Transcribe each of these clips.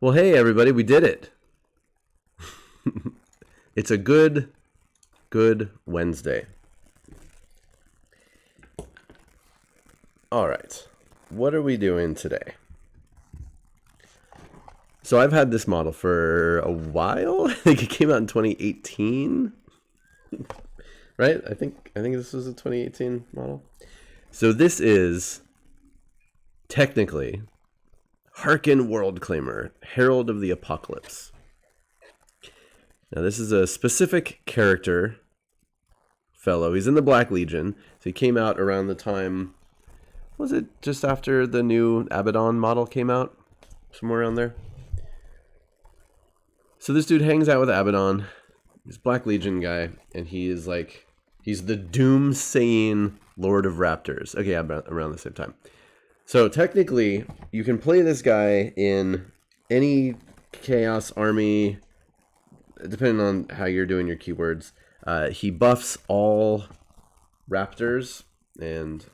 Well, hey everybody, we did it. It's a good Wednesday. All right, what are we doing today? So I've had this model for a while. I think it came out in 2018, right? I think this was a 2018 model. So this is technically Haarken Worldclaimer, Herald of the Apocalypse. Now this is a specific character fellow. He's in the Black Legion. So he came out around the time, was it just after the new Abaddon model came out? Somewhere around there. So this dude hangs out with Abaddon. He's Black Legion guy, and he is like, he's the doom-saying Lord of Raptors. Okay, around the same time. So technically, you can play this guy in any Chaos Army, depending on how you're doing your keywords. He buffs all Raptors, and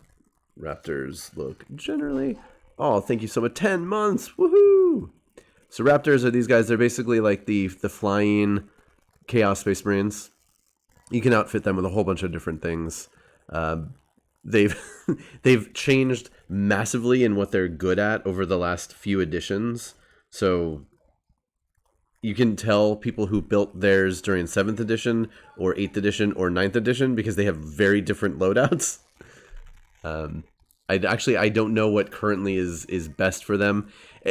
Raptors look generally... Oh, thank you so much. 10 months! Woohoo! So Raptors are these guys. They're basically like the flying Chaos Space Marines. You can outfit them with a whole bunch of different things. They've they've changed massively in what they're good at over the last few editions. So you can tell people who built theirs during 7th edition or 8th edition or 9th edition because they have very different loadouts. I don't know what currently is best for them.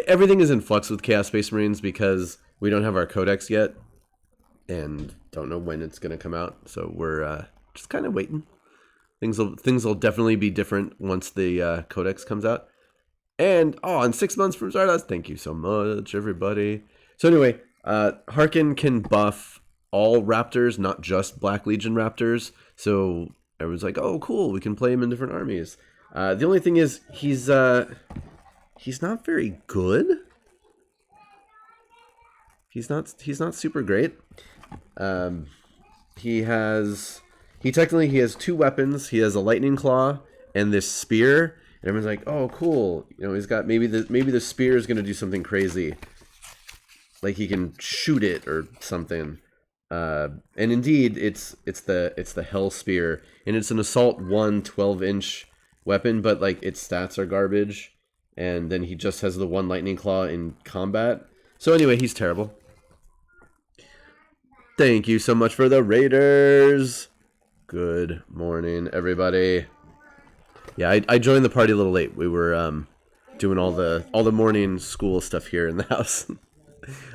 Everything is in flux with Chaos Space Marines because we don't have our codex yet and don't know when it's going to come out. So we're just kind of waiting. Things will definitely be different once the codex comes out. And in 6 months from Zardoz, thank you so much, everybody. So anyway, Haarken can buff all Raptors, not just Black Legion Raptors. So everyone's like, oh, cool, we can play him in different armies. The only thing is, he's not very good. He's not super great. He has 2 weapons. He has a lightning claw and this spear. And everyone's like, oh, cool. You know, he's got maybe the spear is going to do something crazy. Like he can shoot it or something. And indeed, it's the Hell Spear, and it's an assault 1 12-inch weapon, but like its stats are garbage. And then he just has the 1 lightning claw in combat. So anyway, he's terrible. Thank you so much for the Raiders. Good morning, everybody. Yeah, I joined the party a little late. We were doing all the morning school stuff here in the house.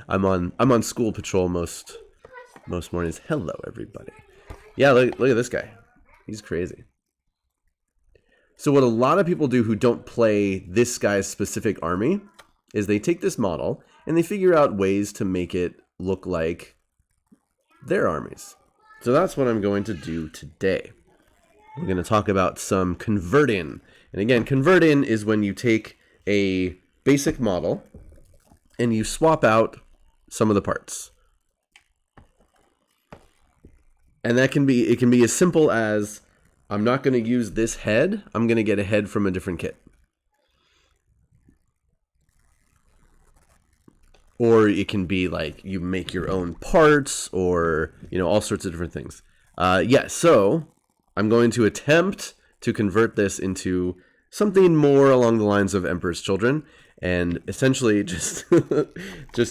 I'm on school patrol most mornings. Hello, everybody. Yeah, look at this guy. He's crazy. So what a lot of people do who don't play this guy's specific army is they take this model and they figure out ways to make it look like their armies. So that's what I'm going to do today. We're going to talk about some converting. And again, converting is when you take a basic model and you swap out some of the parts. And it can be as simple as, I'm not going to use this head. I'm going to get a head from a different kit. Or it can be like you make your own parts, or all sorts of different things. So I'm going to attempt to convert this into something more along the lines of Emperor's Children, and essentially just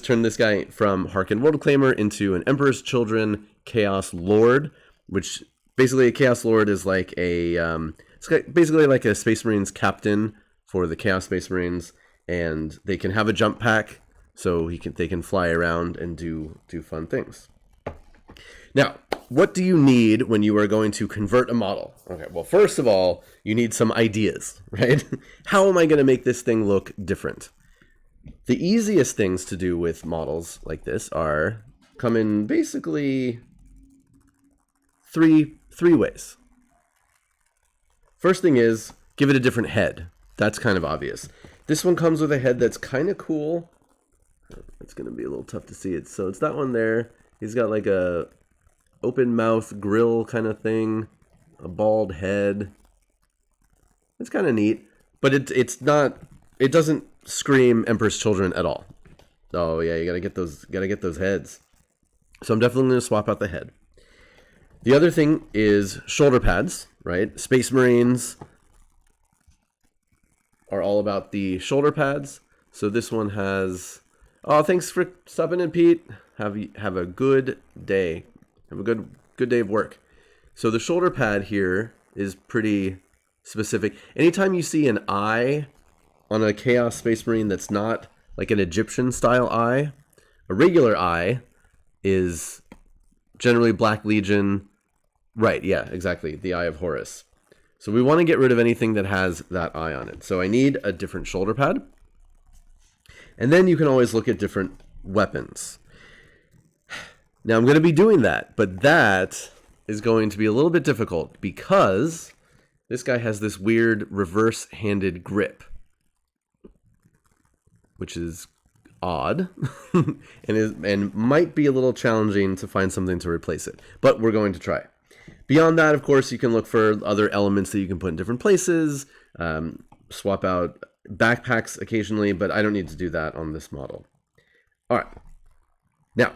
turn this guy from Haarken Worldclaimer into an Emperor's Children Chaos Lord, which basically a Chaos Lord is like it's basically like a Space Marines captain for the Chaos Space Marines, and they can have a jump pack, so they can fly around and do fun things. Now, what do you need when you are going to convert a model? Okay, well, first of all, you need some ideas, right? How am I going to make this thing look different? The easiest things to do with models like this come in basically three ways. First thing is, give it a different head. That's kind of obvious. This one comes with a head that's kind of cool. It's going to be a little tough to see it. So it's that one there. He's got like a open mouth grill kind of thing, a bald head. It's kind of neat, but it doesn't scream Emperor's Children at all. Oh yeah, you gotta get those heads. So I'm definitely gonna swap out the head. The other thing is shoulder pads, right? Space Marines are all about the shoulder pads. So this one has, oh, thanks for stopping in, Pete. Have a good day. Have a good day of work. So the shoulder pad here is pretty specific. Anytime you see an eye on a Chaos Space Marine that's not like an Egyptian style eye, a regular eye is generally Black Legion. Right, yeah, exactly. The Eye of Horus. So we want to get rid of anything that has that eye on it. So I need a different shoulder pad. And then you can always look at different weapons. Now I'm going to be doing that, but that is going to be a little bit difficult because this guy has this weird reverse-handed grip, which is odd and might be a little challenging to find something to replace it. But we're going to try. Beyond that, of course, you can look for other elements that you can put in different places, swap out backpacks occasionally, but I don't need to do that on this model. All right. Now,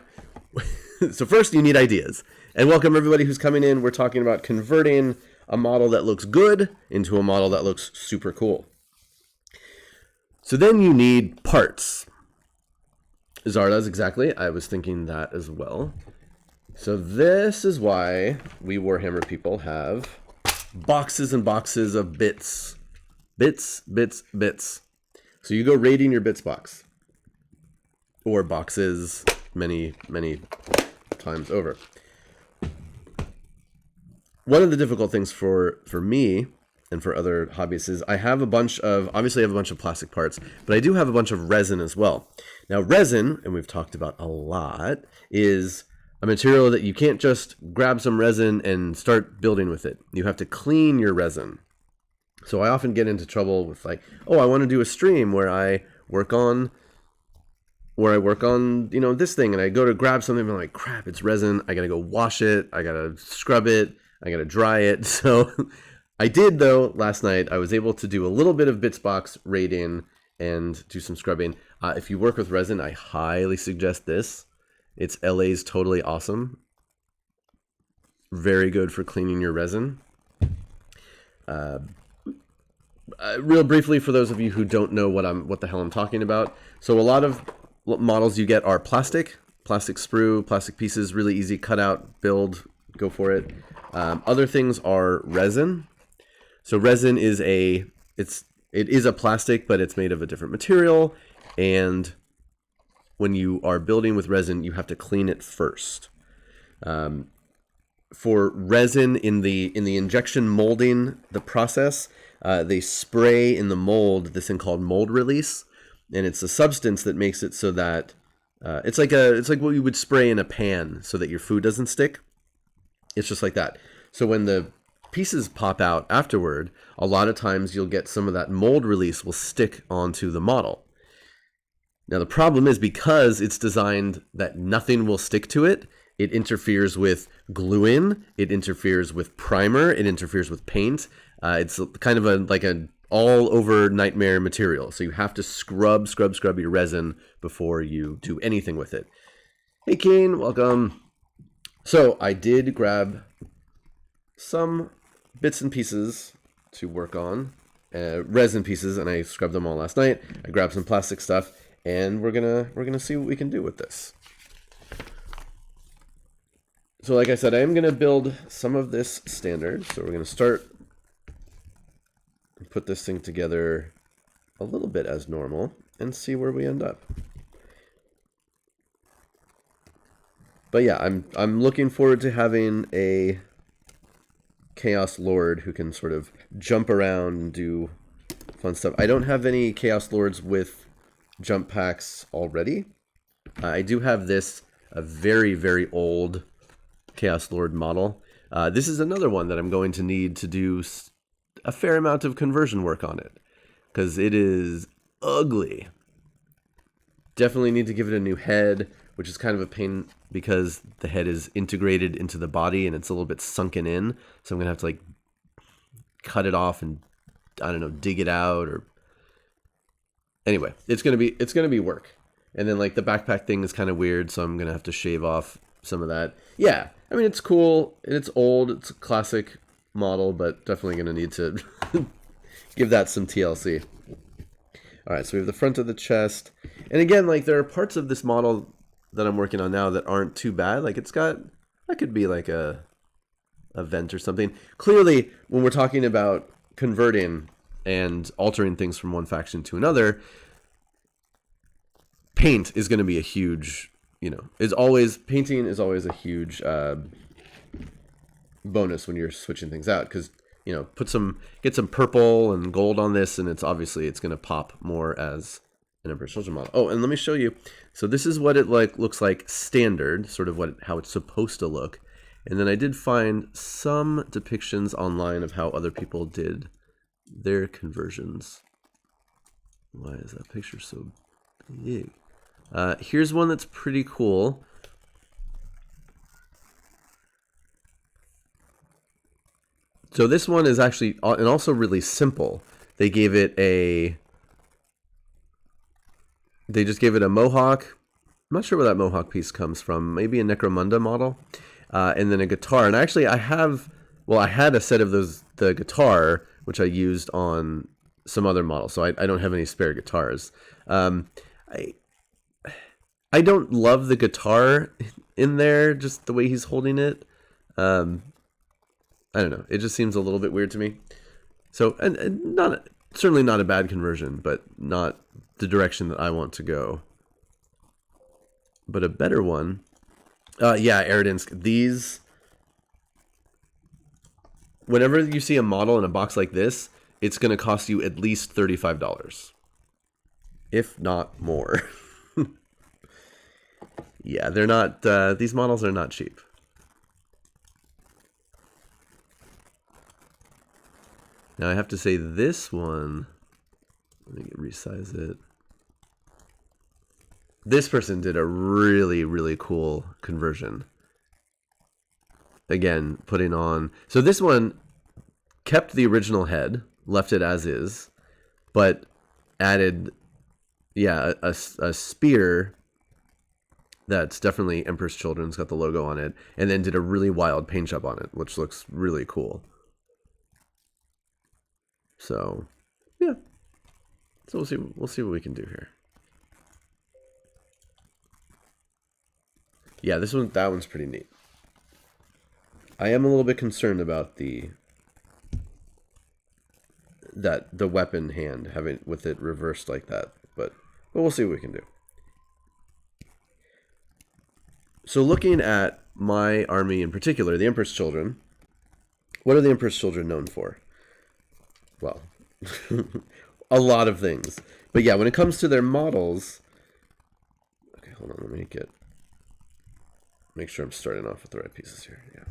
so first you need ideas. And welcome everybody who's coming in. We're talking about converting a model that looks good into a model that looks super cool. So then you need parts. Zarda's exactly. I was thinking that as well. So this is why we Warhammer people have boxes and boxes of bits. Bits. So you go raiding your bits box. Or boxes many times over. One of the difficult things for me and for other hobbyists is I have a bunch of plastic parts, but I do have a bunch of resin as well. Now resin, and we've talked about a lot, is a material that you can't just grab some resin and start building with it. You have to clean your resin. So I often get into trouble with like, oh, I want to do a stream where I work on this thing, and I go to grab something and I'm like, crap, it's resin. I got to go wash it. I got to scrub it. I got to dry it. So I did, though, last night. I was able to do a little bit of Bitsbox raiding and do some scrubbing. If you work with resin, I highly suggest this. It's LA's Totally Awesome. Very good for cleaning your resin. Real briefly, for those of you who don't know what the hell I'm talking about. So a lot of models you get are plastic sprue, plastic pieces, really easy cut out, build, go for it. Other things are resin. So resin is it is a plastic, but it's made of a different material, and when you are building with resin, you have to clean it first. For resin in the injection molding, the process, they spray in the mold this thing called mold release, and it's a substance that makes it so that it's like what you would spray in a pan so that your food doesn't stick. It's just like that. So when the pieces pop out afterward, a lot of times you'll get some of that mold release will stick onto the model. Now the problem is, because it's designed that nothing will stick to it, it interferes with glue-in, it interferes with primer, it interferes with paint. It's kind of like an all-over nightmare material. So you have to scrub your resin before you do anything with it. Hey Kane, welcome. So I did grab some bits and pieces to work on, resin pieces, and I scrubbed them all last night. I grabbed some plastic stuff, and we're gonna see what we can do with this. So like I said, I am gonna build some of this standard. So we're gonna start and put this thing together a little bit as normal and see where we end up. But yeah, I'm looking forward to having a Chaos Lord who can sort of jump around and do fun stuff. I don't have any Chaos Lords with jump packs already. I do have a very, very old Chaos Lord model. This is another one that I'm going to need to do a fair amount of conversion work on it, because it is ugly. Definitely need to give it a new head, which is kind of a pain because the head is integrated into the body and it's a little bit sunken in. So I'm going to have to like cut it off and, I don't know, dig it out, or Anyway, it's gonna be work. And then like the backpack thing is kind of weird, so I'm gonna have to shave off some of that. Yeah, I mean it's cool. It's old. It's a classic model, but definitely gonna need to give that some TLC. All right, so we have the front of the chest, and again, like there are parts of this model that I'm working on now that aren't too bad. Like it's got, that could be like a vent or something. Clearly, when we're talking about converting and altering things from one faction to another, paint is going to be a huge, painting is always a huge bonus when you're switching things out, because get some purple and gold on this, and it's going to pop more as an Emperor Soldier model. Oh, and let me show you. So this is what it looks like standard, sort of how it's supposed to look. And then I did find some depictions online of how other people did their conversions. Why is that picture so big? Here's one that's pretty cool. So this one is actually, and also really simple. They just gave it a mohawk. I'm not sure where that mohawk piece comes from. Maybe a Necromunda model. And then a guitar. And actually I had a set of the guitar, which I used on some other models. So I don't have any spare guitars. I don't love the guitar in there, just the way he's holding it. I don't know. It just seems a little bit weird to me. So, and certainly not a bad conversion, but not the direction that I want to go. But a better one, yeah, Eridinsk. These, whenever you see a model in a box like this, it's going to cost you at least $35, if not more. Yeah, they're not. These models are not cheap. Now I have to say this one, let me resize it. This person did a really, really cool conversion. Again, putting on, so this one kept the original head, left it as is, but added, yeah, a spear that's definitely Emperor's Children's, got the logo on it, and then did a really wild paint job on it, which looks really cool. So, yeah. So we'll see what we can do here. Yeah, that one's pretty neat. I am a little bit concerned about the weapon hand, having with it reversed like that, but we'll see what we can do. So looking at my army in particular, the Emperor's Children, what are the Emperor's Children known for? Well, a lot of things. But yeah, when it comes to their models, okay, hold on, let me make sure I'm starting off with the right pieces here. Yeah.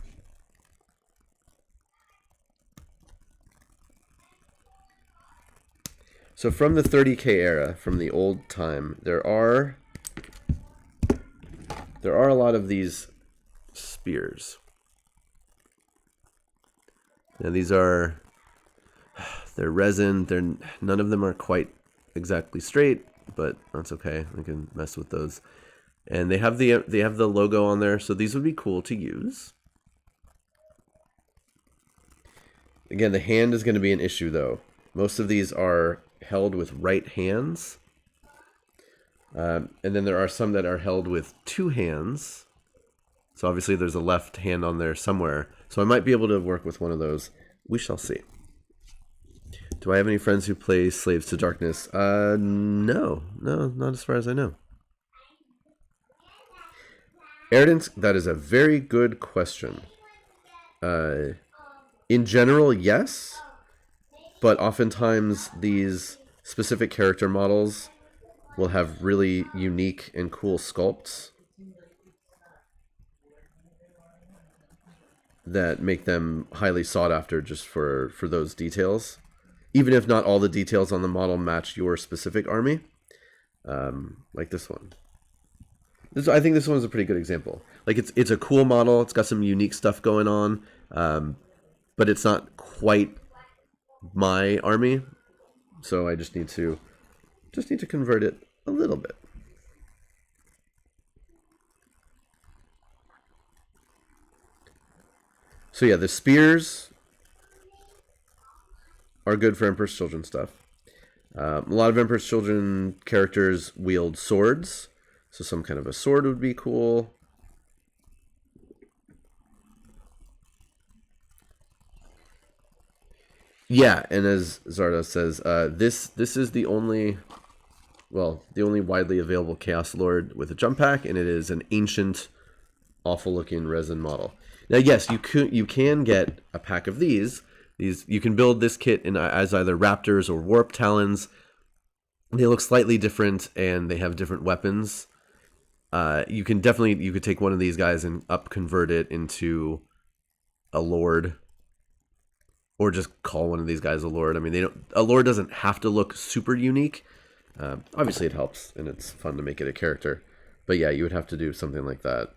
So from the 30K era, from the old time, there are a lot of these spears. Now these are, they're resin. None of them are quite exactly straight, but that's okay. I can mess with those. And they have the logo on there, so these would be cool to use. Again, the hand is going to be an issue though. Most of these are held with right hands. And then there are some that are held with two hands. So obviously there's a left hand on there somewhere. So I might be able to work with one of those. We shall see. Do I have any friends who play Slaves to Darkness? No, not as far as I know. Eridinsk, that is a very good question. In general, yes. But oftentimes these specific character models will have really unique and cool sculpts that make them highly sought after just for those details. Even if not all the details on the model match your specific army. Like this one. I think this one's a pretty good example. Like it's a cool model. It's got some unique stuff going on. But it's not quite my army. So I just need to Just need to convert it a little bit. So yeah, the spears are good for Emperor's Children stuff. A lot of Emperor's Children characters wield swords, so some kind of a sword would be cool. Yeah, and as Zardos says, this is the only widely available Chaos Lord with a jump pack, and it is an ancient, awful-looking resin model. Now, yes, you can get a pack of these. You can build this kit as either Raptors or Warp Talons. They look slightly different, and they have different weapons. You could take one of these guys and convert it into a Lord, or just call one of these guys a Lord. I mean, a Lord doesn't have to look super unique. Obviously, it helps, and it's fun to make it a character. But yeah, you would have to do something like that.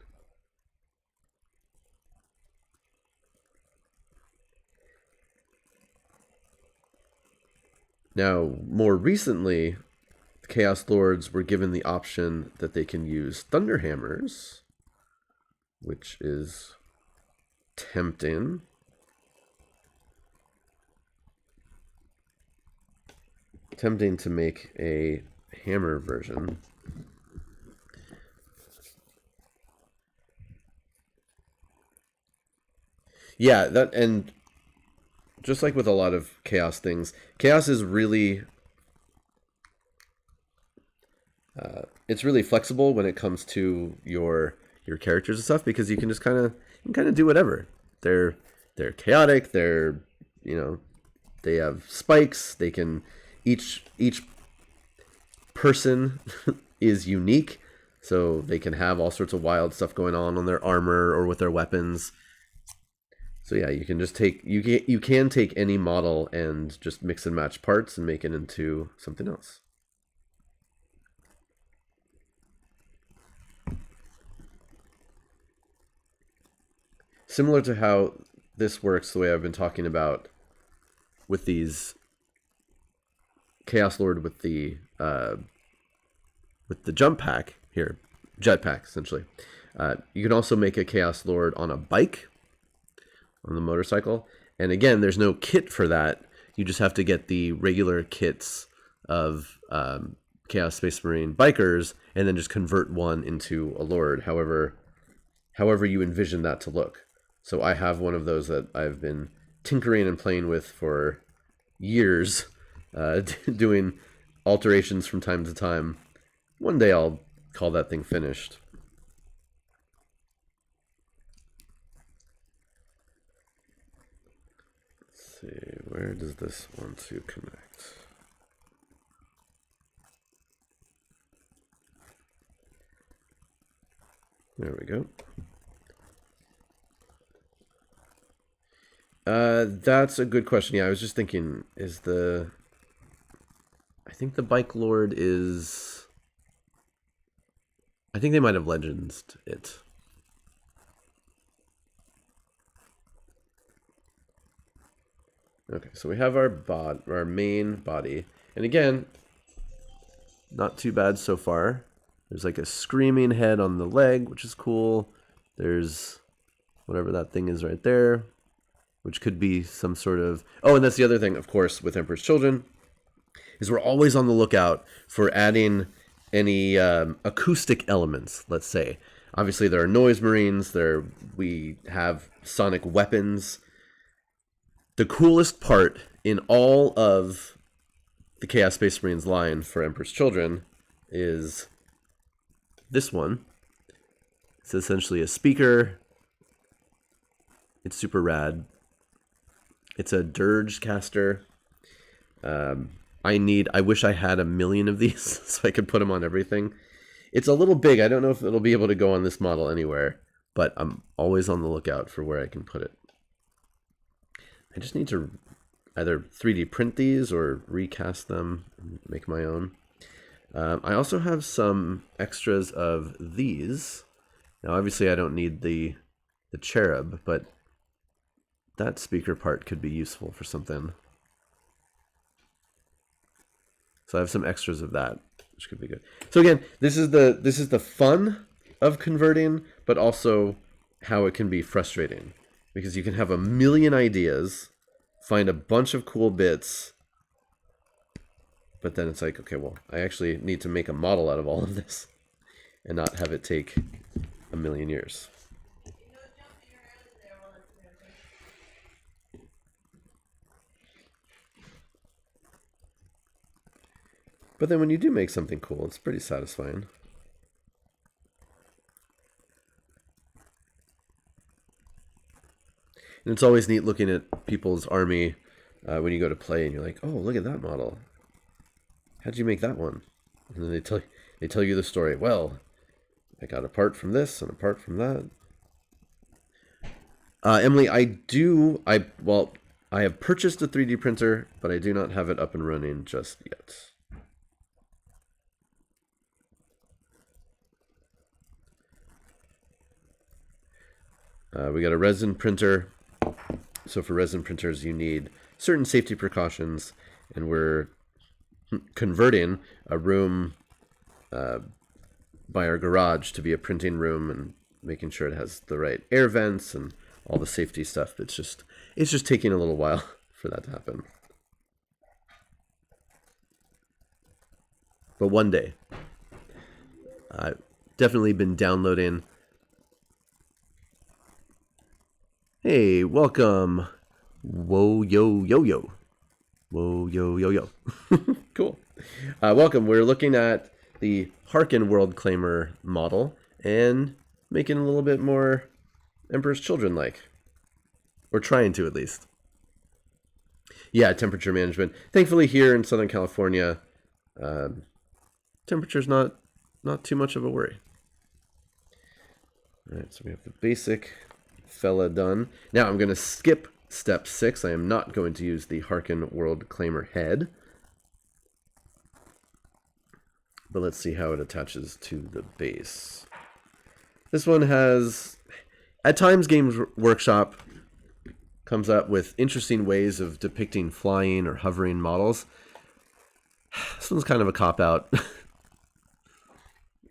Now, more recently, Chaos Lords were given the option that they can use Thunder Hammers, which is tempting. Tempting to make a hammer version. Yeah, and just like with a lot of Chaos things, Chaos is really it's really flexible when it comes to your characters and stuff, because you can just kind of do whatever. They're chaotic. They have spikes. They can each person is unique, so they can have all sorts of wild stuff going on their armor or with their weapons. So yeah, you can just you can take any model and just mix and match parts and make it into something else. Similar to how this works, the way I've been talking about with these Chaos Lord with the jump pack here, jetpack essentially. You can also make a Chaos Lord on a bike, on the motorcycle, and again, there's no kit for that. You just have to get the regular kits of Chaos Space Marine bikers, and then just convert one into a Lord, however you envision that to look. So I have one of those that I've been tinkering and playing with for years, doing alterations from time to time. One day I'll call that thing finished. Let's see, where does this want to connect? There we go. That's a good question. Yeah, I was just thinking, I think the Bike Lord is... I think they might have legendsed it. Okay, so we have our main body. And again, not too bad so far. There's like a screaming head on the leg, which is cool. There's whatever that thing is right there, which could be some sort of... Oh, and that's the other thing, of course, with Emperor's Children, is we're always on the lookout for adding any acoustic elements, let's say. Obviously, there are noise marines. We have sonic weapons. The coolest part in all of the Chaos Space Marines line for Emperor's Children is this one. It's essentially a speaker. It's super rad. It's a dirge caster. I wish I had 1 million of these so I could put them on everything. It's a little big. I don't know if it'll be able to go on this model anywhere, but I'm always on the lookout for where I can put it. I just need to either 3D print these or recast them and make my own. I also have some extras of these. Now, obviously, I don't need the cherub, but that speaker part could be useful for something. So I have some extras of that, which could be good. So again, this is the fun of converting, but also how it can be frustrating, because you can have a million ideas, find a bunch of cool bits, but then it's like, okay, well, I actually need to make a model out of all of this and not have it take a million years. But then when you do make something cool, it's pretty satisfying. And it's always neat looking at people's army when you go to play and you're like, oh, look at that model. How'd you make that one? And then they tell you the story. Well, I got a part from this and a part from that. Emily, I have purchased a 3D printer, but I do not have it up and running just yet. We got a resin printer. So for resin printers, you need certain safety precautions, and we're converting a room by our garage to be a printing room and making sure it has the right air vents and all the safety stuff. It's just taking a little while for that to happen. But one day. I've definitely been downloading. Hey, welcome. Whoa, yo, yo, yo. Whoa, yo, yo, yo. Cool. Welcome. We're looking at the Haarken Worldclaimer model and making a little bit more Emperor's Children-like. Or trying to, at least. Yeah, temperature management. Thankfully, here in Southern California, temperature's not too much of a worry. All right, so we have the basic fella done. Now I'm going to skip step 6. I am not going to use the Haarken Worldclaimer head. But let's see how it attaches to the base. This one has, at times Games Workshop comes up with interesting ways of depicting flying or hovering models. This one's kind of a cop-out.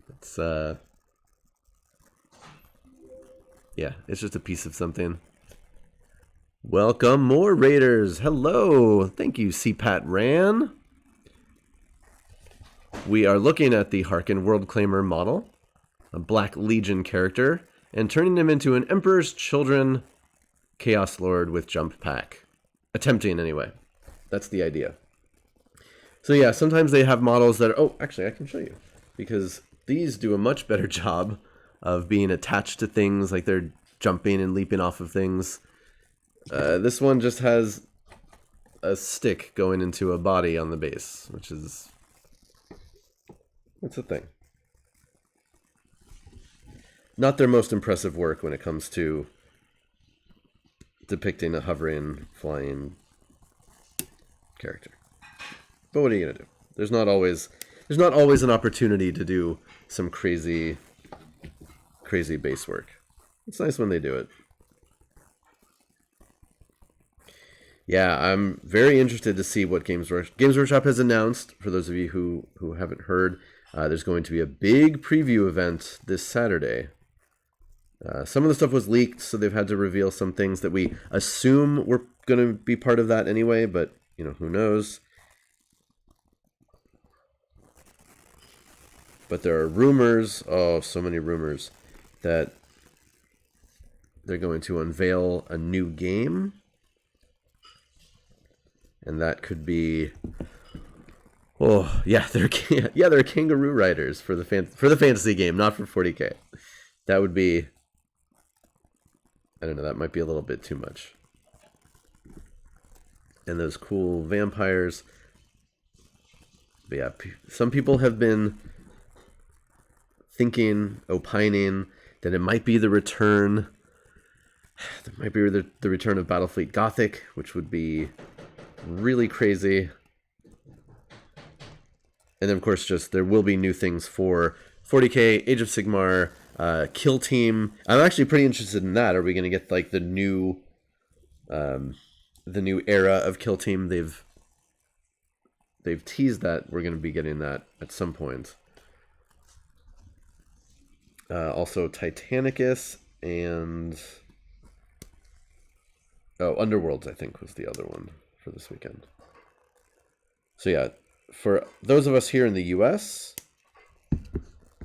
It's yeah, it's just a piece of something. Welcome, more Raiders. Hello. Thank you, CPAT Ran. We are looking at the Haarken Worldclaimer model, a Black Legion character, and turning him into an Emperor's Children Chaos Lord with jump pack. Attempting, anyway. That's the idea. So yeah, sometimes they have models that are... Oh, actually, I can show you. Because these do a much better job of being attached to things, like they're jumping and leaping off of things. This one just has a stick going into a body on the base, which is... It's a thing. Not their most impressive work when it comes to depicting a hovering, flying character. But what are you gonna do? There's not always an opportunity to do some crazy base work. It's nice when they do it. Yeah, I'm very interested to see what Games Workshop has announced. For those of you who haven't heard, there's going to be a big preview event this Saturday. Some of the stuff was leaked, so they've had to reveal some things that we assume were going to be part of that anyway, but, you know, who knows? But there are rumors, oh, so many rumors, that they're going to unveil a new game. And that could be, oh yeah, they're kangaroo riders for the fantasy game, not for 40K. That would be, I don't know, that might be a little bit too much. And those cool vampires. But yeah, some people have been thinking, opining that it might be the return. That might be the return of Battlefleet Gothic, which would be really crazy. And then, of course, just there will be new things for 40K, Age of Sigmar, Kill Team. I'm actually pretty interested in that. Are we going to get like the new era of Kill Team? they've teased that we're going to be getting that at some point. Also Titanicus and Underworlds, I think, was the other one for this weekend. So yeah, for those of us here in the US,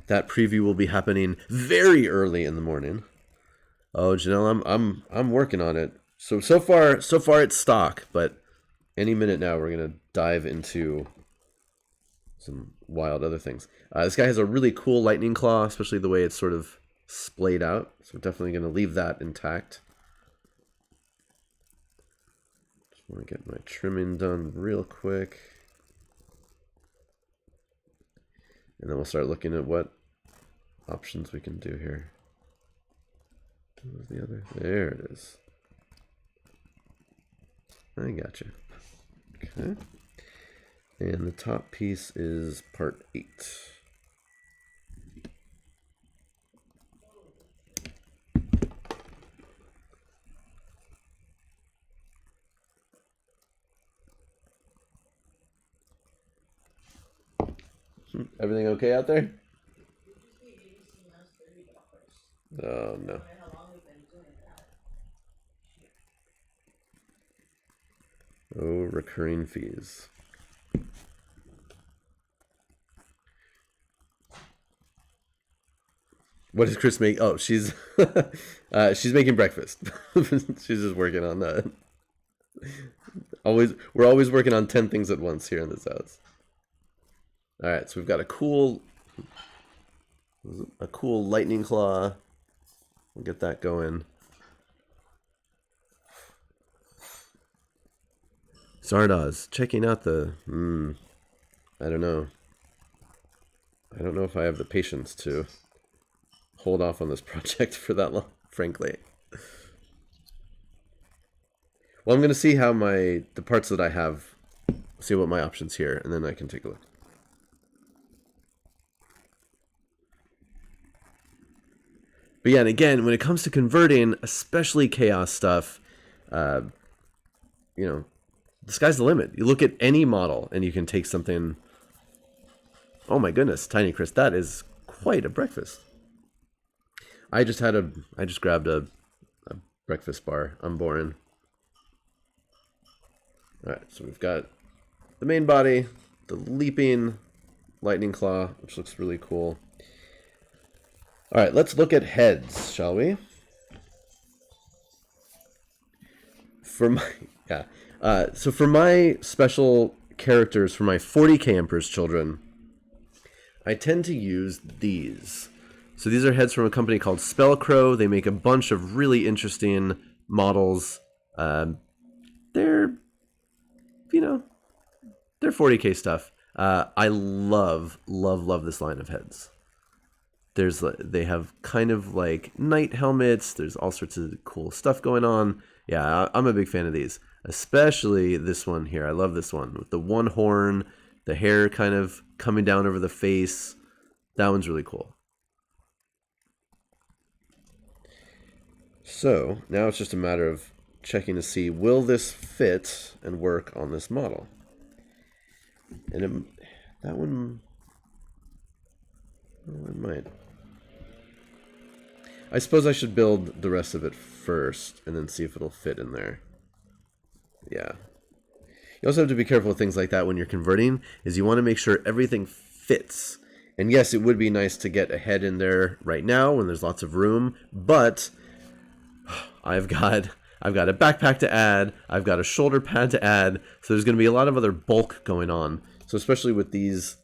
that preview will be happening very early in the morning. Oh, Janelle, I'm working on it. So far it's stock, but any minute now we're gonna dive into some wild other things. This guy has a really cool lightning claw, especially the way it's sort of splayed out. So we're definitely gonna leave that intact. Just want to get my trimming done real quick. And then we'll start looking at what options we can do here. What was the other? There it is. I got you. Okay. And the top piece is part 8. Everything okay out there? Oh, no. Oh, recurring fees. What does Chris make? Oh, she's she's making breakfast. She's just working on that. We're always working on 10 things at once here in this house. All right, so we've got a cool lightning claw. We'll get that going. Zardoz, checking out the I don't know. I don't know if I have the patience to hold off on this project for that long, frankly. Well, I'm going to see how the parts that I have, see what my options here, and then I can take a look. But yeah, and again, when it comes to converting, especially chaos stuff, you know, the sky's the limit. You look at any model and you can take something. Oh my goodness, Tiny Chris, that is quite a breakfast. I just grabbed a breakfast bar. I'm boring. All right, so we've got the main body, the leaping lightning claw, which looks really cool. All right, let's look at heads, shall we? For my special characters, for my 40k Emperor's Children, I tend to use these. So these are heads from a company called Spellcrow. They make a bunch of really interesting models. They're 40k stuff. I love this line of heads. They have kind of like knight helmets. There's all sorts of cool stuff going on. Yeah, I'm a big fan of these, especially this one here. I love this one with the one horn, the hair kind of coming down over the face. That one's really cool. So now it's just a matter of checking to see, will this fit and work on this model? And that one, well, it might. I suppose I should build the rest of it first and then see if it'll fit in there. Yeah. You also have to be careful with things like that when you're converting, is you want to make sure everything fits. And yes, it would be nice to get a head in there right now when there's lots of room, but I've got a backpack to add, I've got a shoulder pad to add, so there's going to be a lot of other bulk going on. So especially with these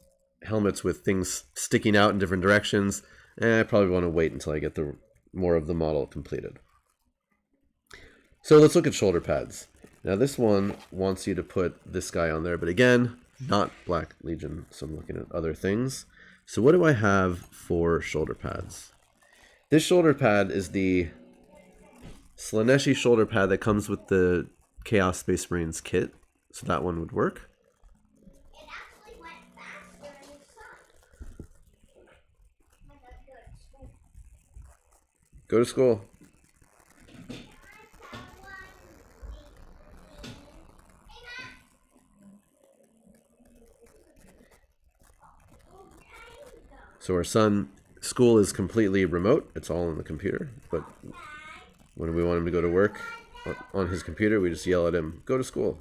helmets with things sticking out in different directions, I probably want to wait until I get more of the model completed. So let's look at shoulder pads. Now this one wants you to put this guy on there, but again, not Black Legion, so I'm looking at other things. So what do I have for shoulder pads? This shoulder pad is the Slaneshi shoulder pad that comes with the Chaos Space Marines kit, so that one would work. It actually went faster in the sun. I gotta Go to school. So our son, school is completely remote. It's all on the computer. But when we want him to go to work on his computer, we just yell at him, go to school.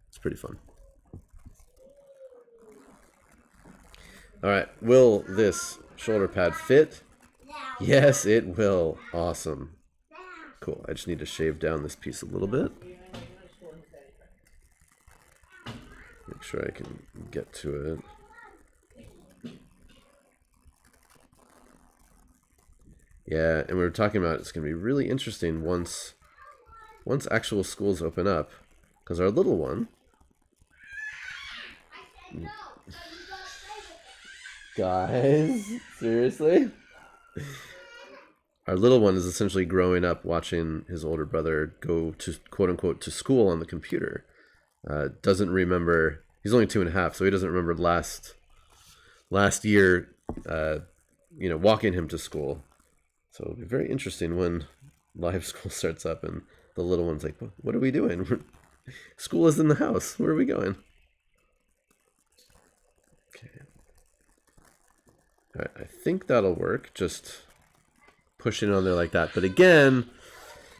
It's pretty fun. All right, will this shoulder pad fit? Yes, it will. Awesome. Cool. I just need to shave down this piece a little bit. Make sure I can get to it. Yeah, and we were talking about it's going to be really interesting once actual schools open up, because our little one, guys, seriously? Our little one is essentially growing up watching his older brother go to, quote unquote, to school on the computer. Doesn't remember, he's only 2.5, so he doesn't remember last year, walking him to school. So it'll be very interesting when live school starts up and the little one's like, what are we doing? School is in the house. Where are we going? Okay. All right, I think that'll work. Just pushing on there like that. But again,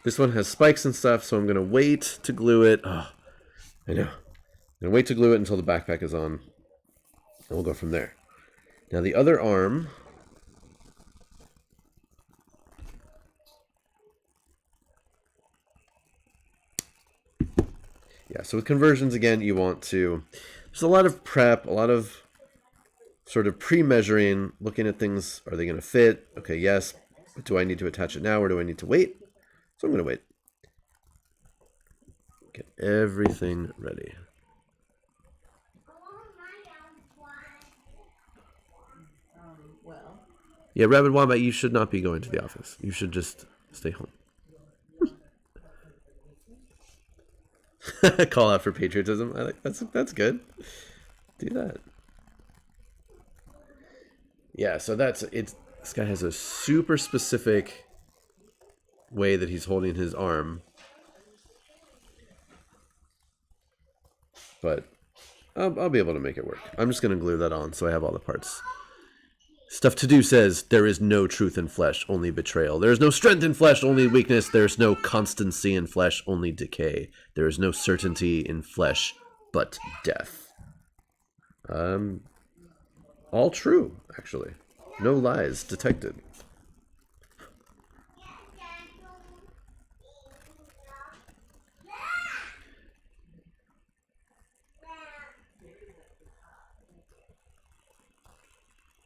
this one has spikes and stuff, so I'm going to wait to glue it. Oh, I know. I'm going to wait to glue it until the backpack is on, and we'll go from there. Now the other arm... Yeah, so with conversions, again, you want to... There's a lot of prep, a lot of sort of pre-measuring, looking at things. Are they going to fit? Okay, yes. But do I need to attach it now or do I need to wait? So I'm going to wait. Get everything ready. Yeah, Rabbit Wombat, you should not be going to the office. You should just stay home. Call out for patriotism. I like that's good. Do that. Yeah, so that's it. This guy has a super specific way that he's holding his arm, but I'll be able to make it work. I'm just gonna glue that on so I have all the parts. Stuff to do says there is no truth in flesh, only betrayal. There is no strength in flesh, only weakness. There is no constancy in flesh, only decay. There is no certainty in flesh, but death. All true, actually. No lies detected.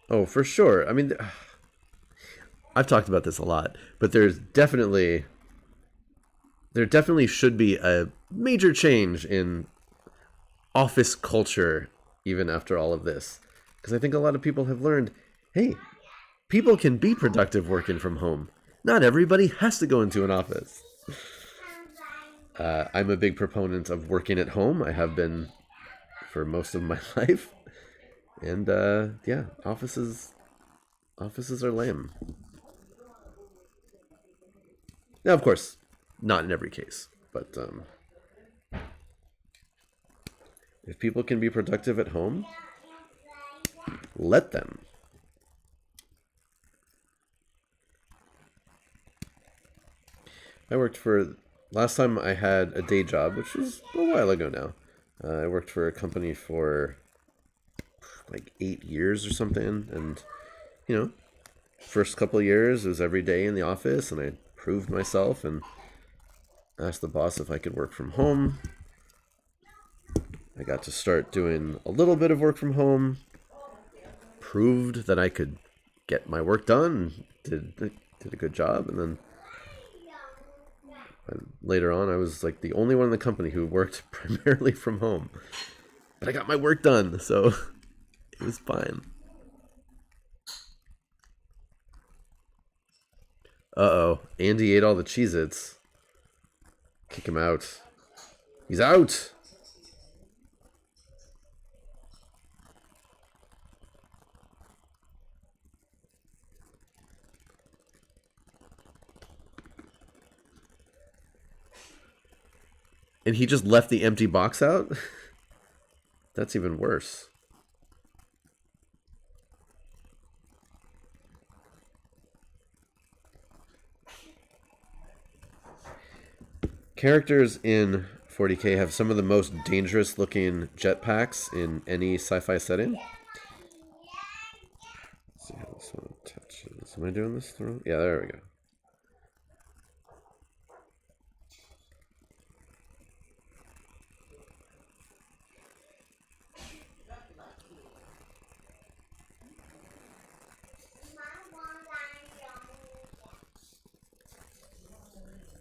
Oh, for sure. I mean, I've talked about this a lot, but there definitely should be a major change in office culture even after all of this. Because I think a lot of people have learned, hey, people can be productive working from home. Not everybody has to go into an office. I'm a big proponent of working at home. I have been for most of my life. And yeah, offices are lame. Now, of course, not in every case, but if people can be productive at home, let them. I worked for, last time I had a day job, which was a while ago now. I worked for a company for like 8 years or something, and first couple of years it was every day in the office, and I proved myself and asked the boss if I could work from home. I got to start doing a little bit of work from home, proved that I could get my work done, did a good job, and then later on I was like the only one in the company who worked primarily from home, but I got my work done, so it was fine. Uh-oh. Andy ate all the Cheez-Its. Kick him out. He's out! And he just left the empty box out? That's even worse. Characters in 40k have some of the most dangerous looking jetpacks in any sci-fi setting. Let's see how this one touches. Am I doing this through? Yeah, there we go.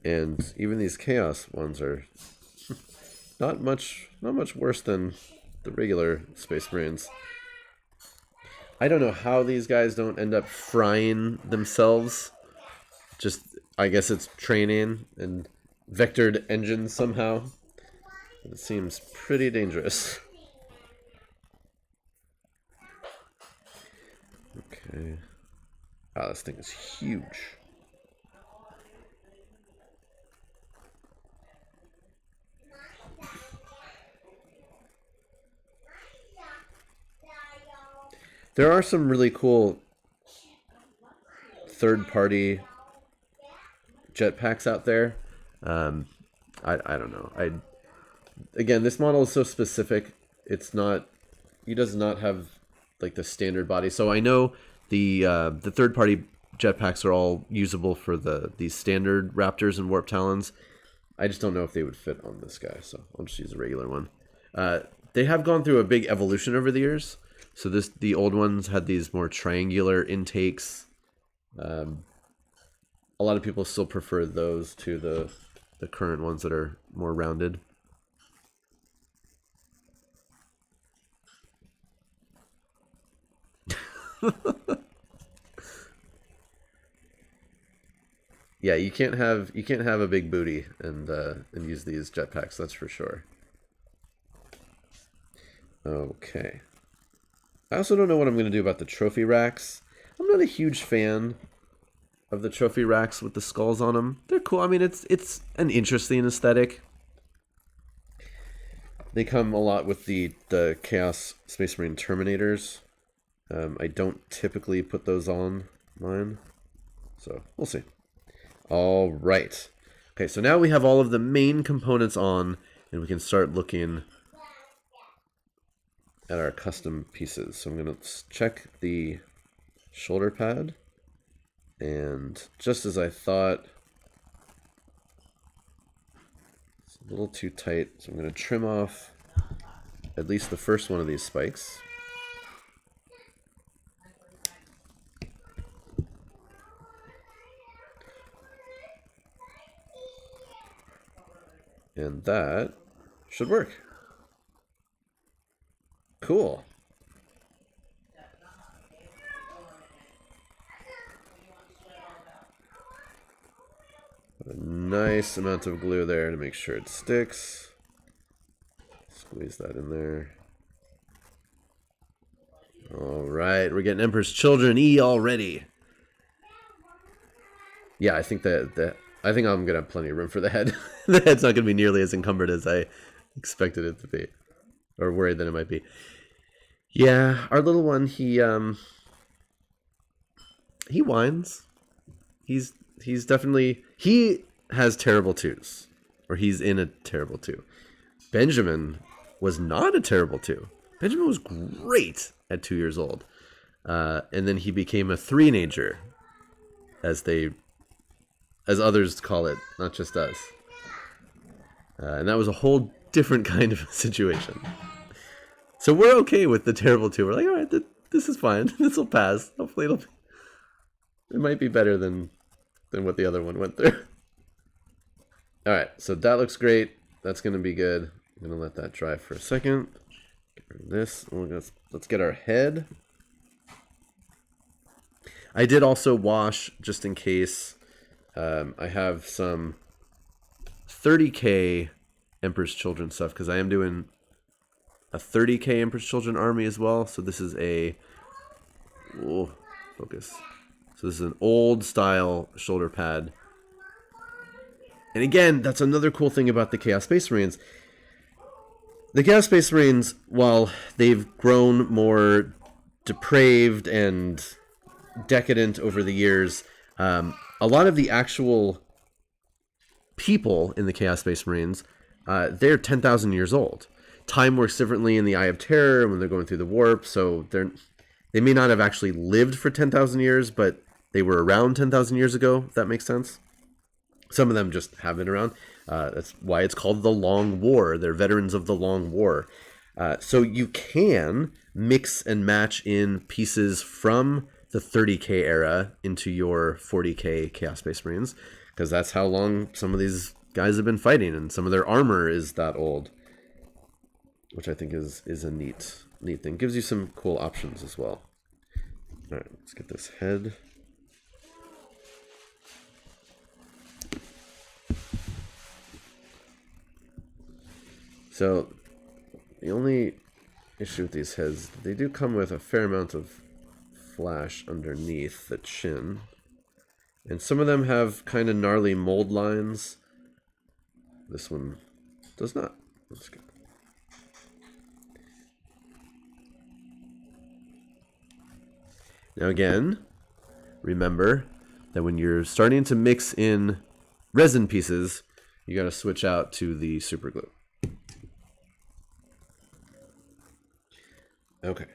And even these chaos ones are not much worse than the regular Space Marines. I don't know how these guys don't end up frying themselves. Just, I guess it's training and vectored engines somehow. It seems pretty dangerous. Okay. Wow, this thing is huge. There are some really cool third-party jetpacks out there. I don't know. Again, this model is so specific. It's not. He does not have like the standard body. So I know the third-party jetpacks are all usable for these standard Raptors and Warp Talons. I just don't know if they would fit on this guy, so I'll just use a regular one. They have gone through a big evolution over the years. So the old ones had these more triangular intakes. A lot of people still prefer those to the current ones that are more rounded. Yeah, you can't have a big booty and use these jetpacks. That's for sure. Okay. I also don't know what I'm going to do about the trophy racks. I'm not a huge fan of the trophy racks with the skulls on them. They're cool. I mean, it's an interesting aesthetic. They come a lot with the Chaos Space Marine Terminators. I don't typically put those on mine, so we'll see. All right. Okay, so now we have all of the main components on, and we can start looking at our custom pieces. So I'm going to check the shoulder pad, and just as I thought, it's a little too tight, so I'm going to trim off at least the first one of these spikes. And that should work. Cool. A nice amount of glue there to make sure it sticks. Squeeze that in there. All right, we're getting Emperor's Children E already. Yeah, I think I think I'm gonna have plenty of room for the head. The head's not gonna be nearly as encumbered as I expected it to be, or worried that it might be. Yeah, our little one, he whines. He's definitely, he has terrible twos, or he's in a terrible two. Benjamin was not a terrible two. Benjamin was great at 2 years old, and then he became a three-nager, as others call it, not just us. And that was a whole different kind of situation. So we're okay with the terrible two. We're like, all right, this is fine. This will pass. Hopefully it might be better than what the other one went through. All right, so that looks great. That's going to be good. I'm going to let that dry for a second. Get rid of this. Let's get our head. I did also wash, just in case. I have some 30k Emperor's Children stuff, because I am doing a 30k Emperor's Children army as well. So this is focus. So this is an old style shoulder pad. And again, that's another cool thing about the Chaos Space Marines. The Chaos Space Marines, while they've grown more depraved and decadent over the years, a lot of the actual people in the Chaos Space Marines, they're 10,000 years old. Time works differently in the Eye of Terror when they're going through the warp, so they may not have actually lived for 10,000 years, but they were around 10,000 years ago, if that makes sense. Some of them just have been around. That's why it's called the Long War. They're veterans of the Long War. So you can mix and match in pieces from the 30K era into your 40K Chaos Space Marines, because that's how long some of these guys have been fighting, and some of their armor is that old, which I think is a neat thing. Gives you some cool options as well. All right, let's get this head. So the only issue with these heads, they do come with a fair amount of flash underneath the chin, and some of them have kind of gnarly mold lines. This one does not. That's good. Now again, remember that when you're starting to mix in resin pieces, you got to switch out to the super glue. Okay.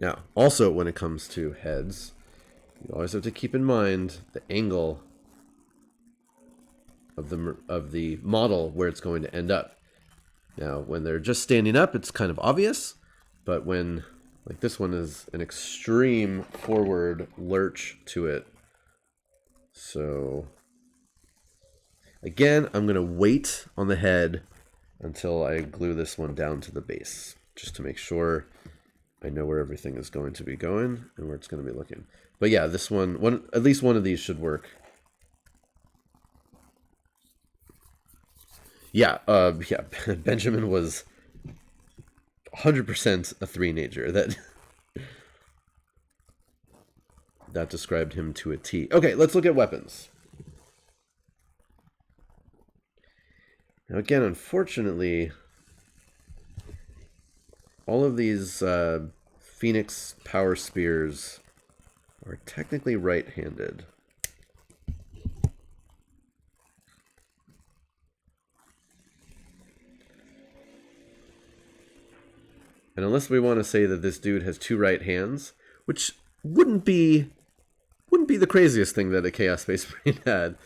Now, also when it comes to heads, you always have to keep in mind the angle of the model where it's going to end up. Now, when they're just standing up, it's kind of obvious, but when, like this one is an extreme forward lurch to it. So, again, I'm going to wait on the head until I glue this one down to the base, just to make sure I know where everything is going to be going and where it's going to be looking. But yeah, this one, at least one of these should work. Yeah, Benjamin was 100% a 3-nager. That described him to a T. Okay, let's look at weapons. Now again, unfortunately, all of these Phoenix Power Spears are technically right-handed. And unless we want to say that this dude has 2 right hands, which wouldn't be the craziest thing that a Chaos Space Marine had,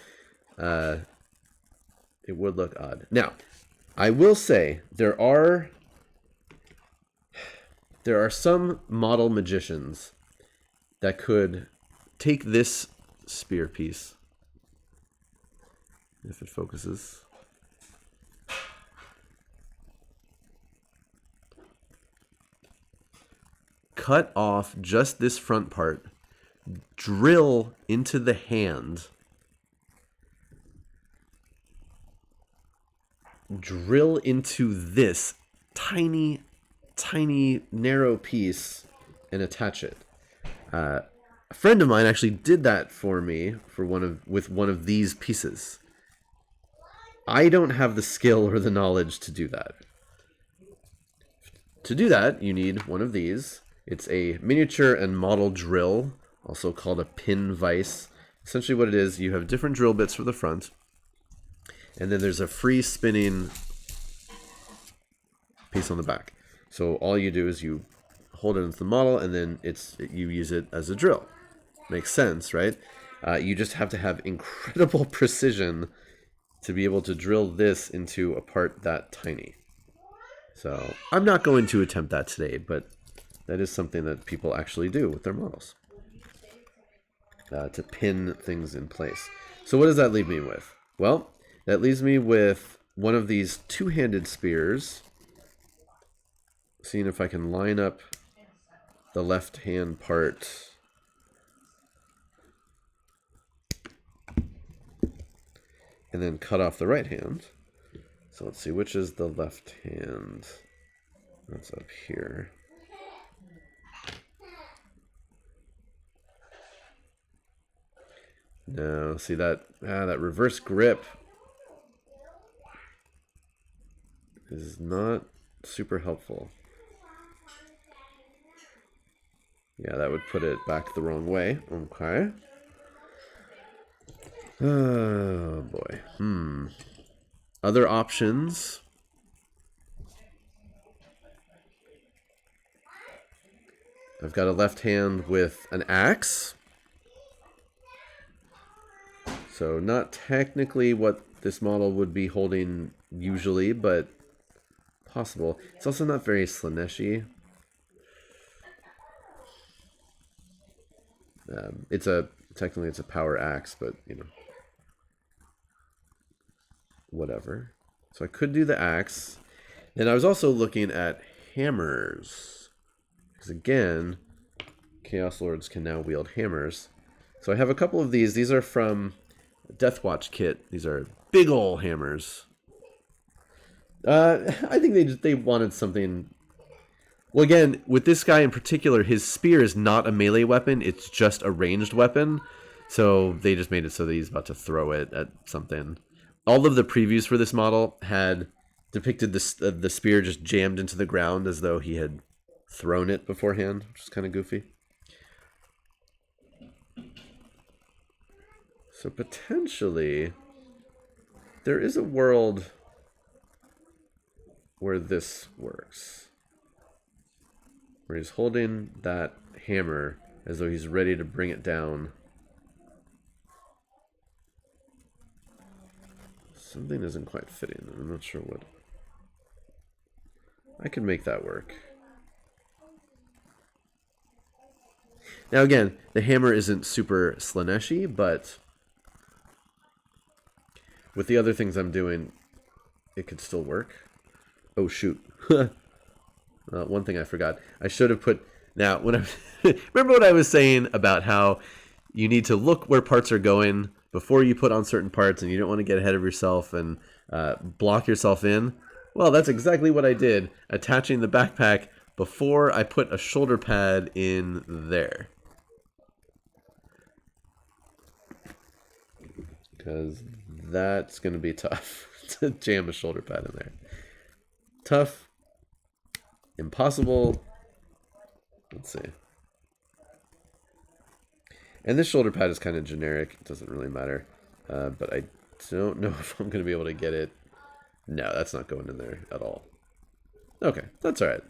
it would look odd. Now, I will say there are some model magicians that could take this spear piece, if it focuses, cut off just this front part, drill into the hand, drill into this tiny narrow piece and attach it. A friend of mine actually did that for me with one of these pieces. I don't have the skill or the knowledge to do that. To do that, you need one of these. It's a miniature and model drill, also called a pin vise. Essentially what it is, you have different drill bits for the front, and then there's a free spinning piece on the back. So all you do is you hold it into the model, and then you use it as a drill. Makes sense, right? You just have to have incredible precision to be able to drill this into a part that tiny. So I'm not going to attempt that today, but that is something that people actually do with their models, to pin things in place. So what does that leave me with? Well, that leaves me with one of these 2-handed spears. Seeing if I can line up the left hand part. And then cut off the right hand. So let's see, which is the left hand? That's up here. No, see that reverse grip is not super helpful. Yeah, that would put it back the wrong way. Okay. Oh boy. Other options. I've got a left hand with an axe. So not technically what this model would be holding usually, but possible. It's also not very Slaneshi. Technically it's a power axe, but you know, whatever. So I could do the axe. And I was also looking at hammers. Because again, Chaos Lords can now wield hammers. So I have a couple of these. These are from Deathwatch kit. These are big ol' hammers. I think they wanted something. Well, again, with this guy in particular, his spear is not a melee weapon. It's just a ranged weapon. So they just made it so that he's about to throw it at something. All of the previews for this model had depicted the spear just jammed into the ground as though he had thrown it beforehand, which is kind of goofy. So potentially, there is a world where this works. Where he's holding that hammer as though he's ready to bring it down. Something isn't quite fitting. I'm not sure what. I could make that work. Now again, the hammer isn't super Slaneshi, but with the other things I'm doing, it could still work. Oh shoot. One thing I forgot. I should have put... Now, when I remember what I was saying about how you need to look where parts are going before you put on certain parts, and you don't want to get ahead of yourself and block yourself in? Well, that's exactly what I did, attaching the backpack before I put a shoulder pad in there. Because that's going to be tough to jam a shoulder pad in there. Tough. Impossible. Let's see. And this shoulder pad is kind of generic. It doesn't really matter. But I don't know if I'm going to be able to get it. No, that's not going in there at all. Okay, that's all right.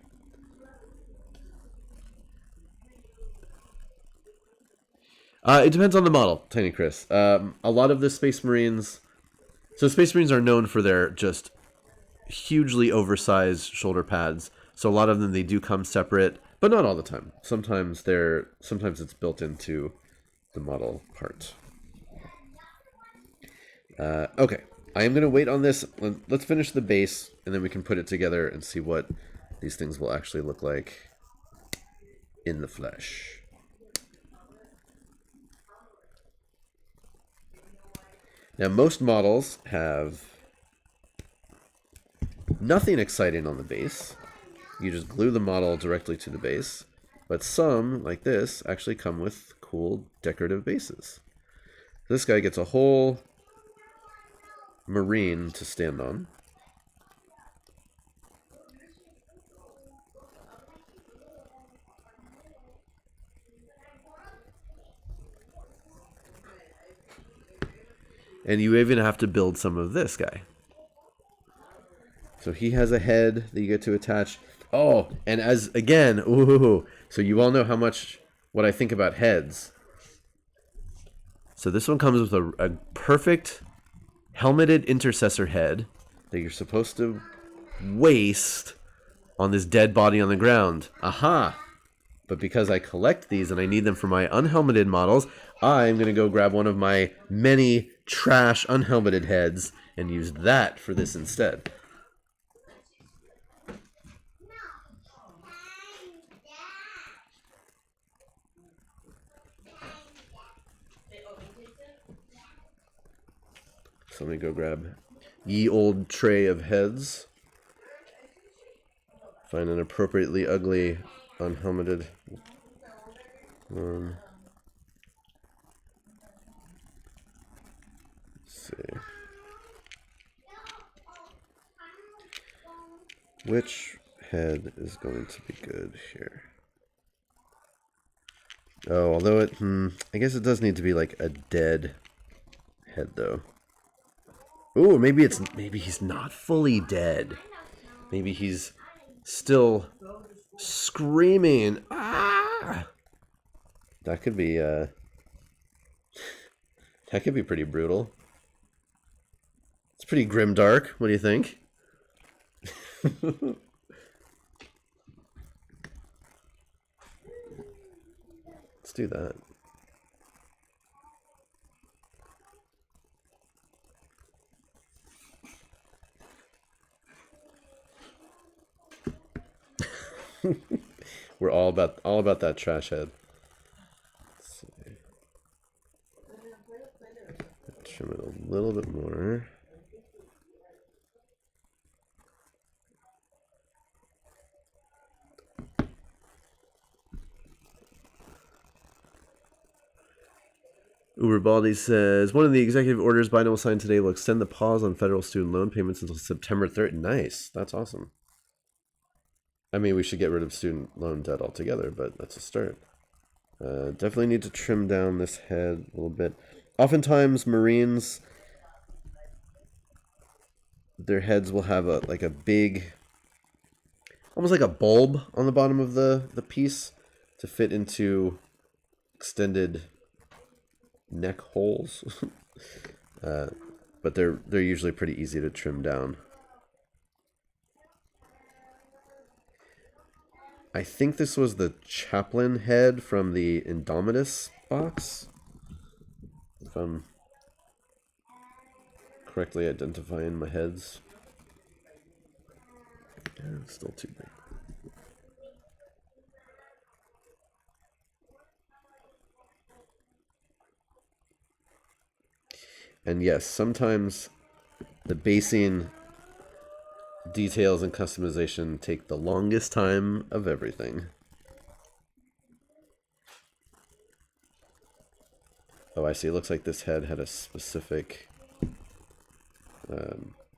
It depends on the model, Tiny Chris. A lot of the Space Marines... So Space Marines are known for their just hugely oversized shoulder pads. So a lot of them, they do come separate, but not all the time. Sometimes it's built into the model part. Okay, I am going to wait on this. Let's finish the base, and then we can put it together and see what these things will actually look like in the flesh. Now, most models have nothing exciting on the base. You just glue the model directly to the base. But some, like this, actually come with cool decorative bases. This guy gets a whole marine to stand on. And you even have to build some of this guy. So he has a head that you get to attach. Oh, and as, again, ooh, so you all know what I think about heads. So this one comes with a perfect helmeted intercessor head that you're supposed to waste on this dead body on the ground. Aha! But because I collect these and I need them for my unhelmeted models, I'm going to go grab one of my many trash unhelmeted heads and use that for this instead. So let me go grab ye old tray of heads. Find an appropriately ugly unhelmeted one. Let's see. Which head is going to be good here? Oh, although I guess it does need to be like a dead head though. Ooh, maybe he's not fully dead. Maybe he's still screaming. Ah! That could be pretty brutal. It's pretty grimdark. What do you think? Let's do that. We're all about that trash head. Let's see. Trim it a little bit more. Uberbaldi says, one of the executive orders Biden will sign today will extend the pause on federal student loan payments until September 3rd. Nice. That's awesome. I mean, we should get rid of student loan debt altogether, but that's a start. Definitely need to trim down this head a little bit. Oftentimes, Marines, their heads will have a big, almost like a bulb on the bottom of the piece to fit into extended neck holes. But they're usually pretty easy to trim down. I think this was the chaplain head from the Indomitus box, if I'm correctly identifying my heads. Yeah, it's still too big. And yes, sometimes the basing details and customization take the longest time of everything. Oh, I see. It looks like this head had a specific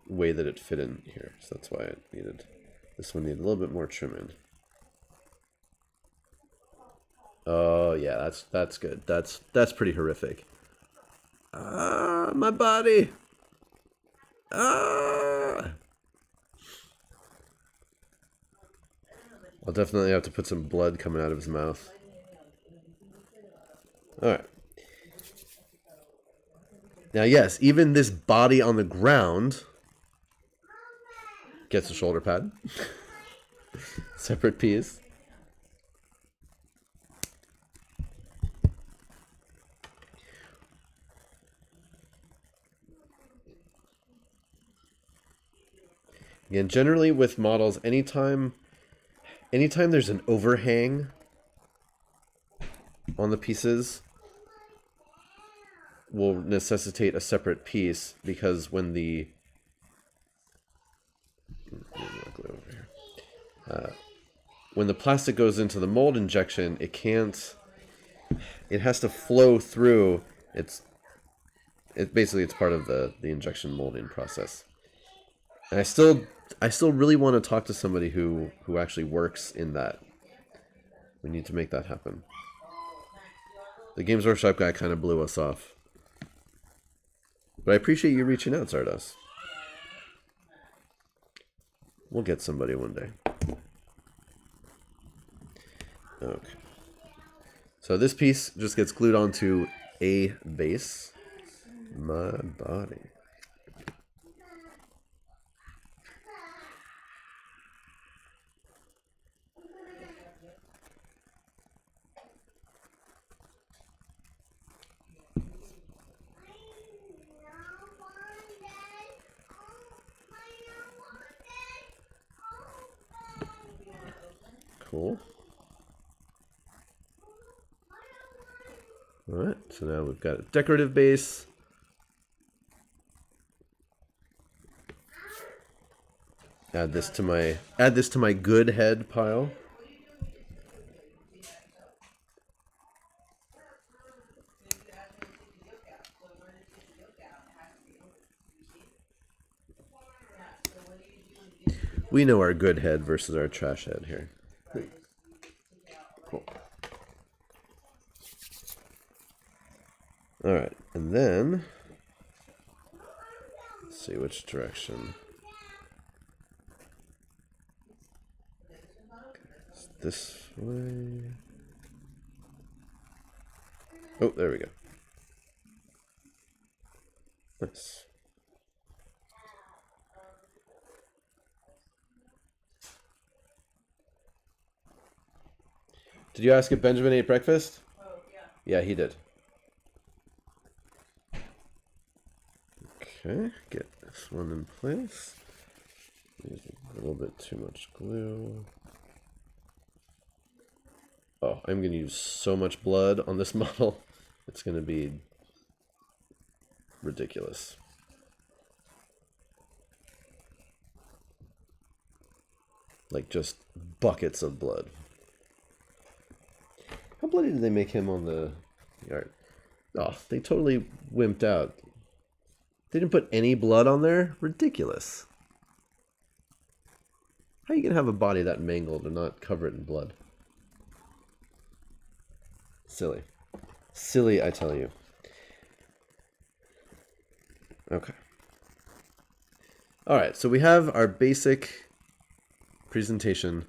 way that it fit in here, so that's why it needed. This one needed a little bit more trimming. Oh yeah, that's good. That's pretty horrific. Ah, my body. Ah. I'll definitely have to put some blood coming out of his mouth. Alright. Now, yes, even this body on the ground gets a shoulder pad. Separate piece. Again, generally with models, anytime there's an overhang on the pieces will necessitate a separate piece, because when the when the plastic goes into the mold injection, it has to flow through. It's part of the injection molding process. And I still really want to talk to somebody who actually works in that. We need to make that happen. The Games Workshop guy kind of blew us off. But I appreciate you reaching out, Zardos. We'll get somebody one day. Okay. So this piece just gets glued onto a base. My body. Cool. Alright, so now we've got a decorative base. Add this to my good head pile. We know our good head versus our trash head here. Cool. Alright, and then Let's see which direction. It's this way. Oh, there we go. Nice. Did you ask if Benjamin ate breakfast? Oh, yeah. Yeah, he did. Okay, get this one in place. Use a little bit too much glue. Oh, I'm going to use so much blood on this model. It's going to be ridiculous. Like just buckets of blood. How bloody did they make him on the art? Oh, they totally wimped out. They didn't put any blood on there? Ridiculous. How are you going to have a body that mangled and not cover it in blood? Silly. Silly, I tell you. Okay. Alright, so we have our basic presentation,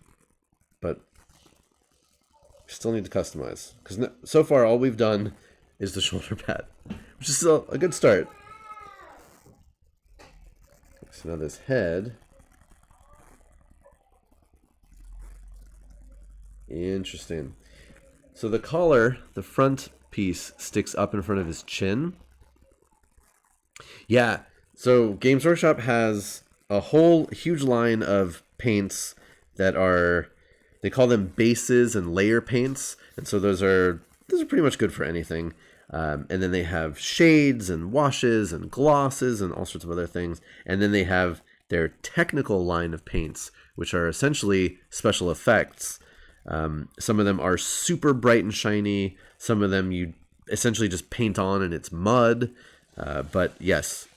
but we still need to customize. Because so far all we've done is the shoulder pad, which is still a good start. So now this head. Interesting. So the collar, the front piece, sticks up in front of his chin. Yeah, so Games Workshop has a whole huge line of paints that are, they call them bases and layer paints. And so those are pretty much good for anything. And then they have shades and washes and glosses and all sorts of other things. And then they have their technical line of paints, which are essentially special effects. Some of them are super bright and shiny. Some of them you essentially just paint on and it's mud. But yes,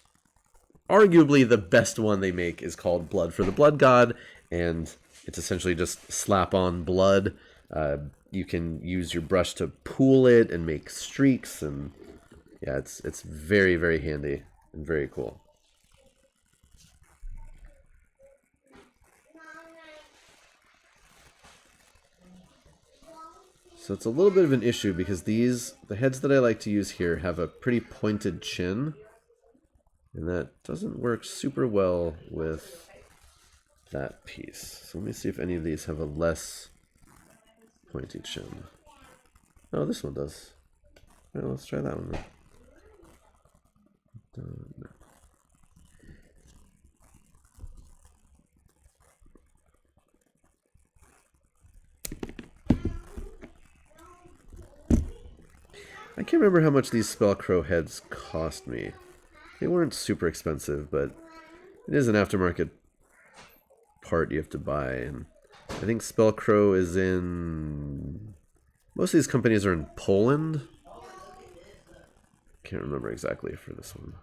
arguably the best one they make is called Blood for the Blood God. And it's essentially just slap on blood. You can use your brush to pool it and make streaks. And yeah, it's very, very handy and very cool. So it's a little bit of an issue because the heads that I like to use here have a pretty pointed chin. And that doesn't work super well with that piece. So let me see if any of these have a less pointy chin. Oh, this one does. All right, let's try that one then. I can't remember how much these Spellcrow heads cost me. They weren't super expensive, but it is an aftermarket part you have to buy. And I think Spellcrow is in... Most of these companies are in Poland. Can't remember exactly for this one.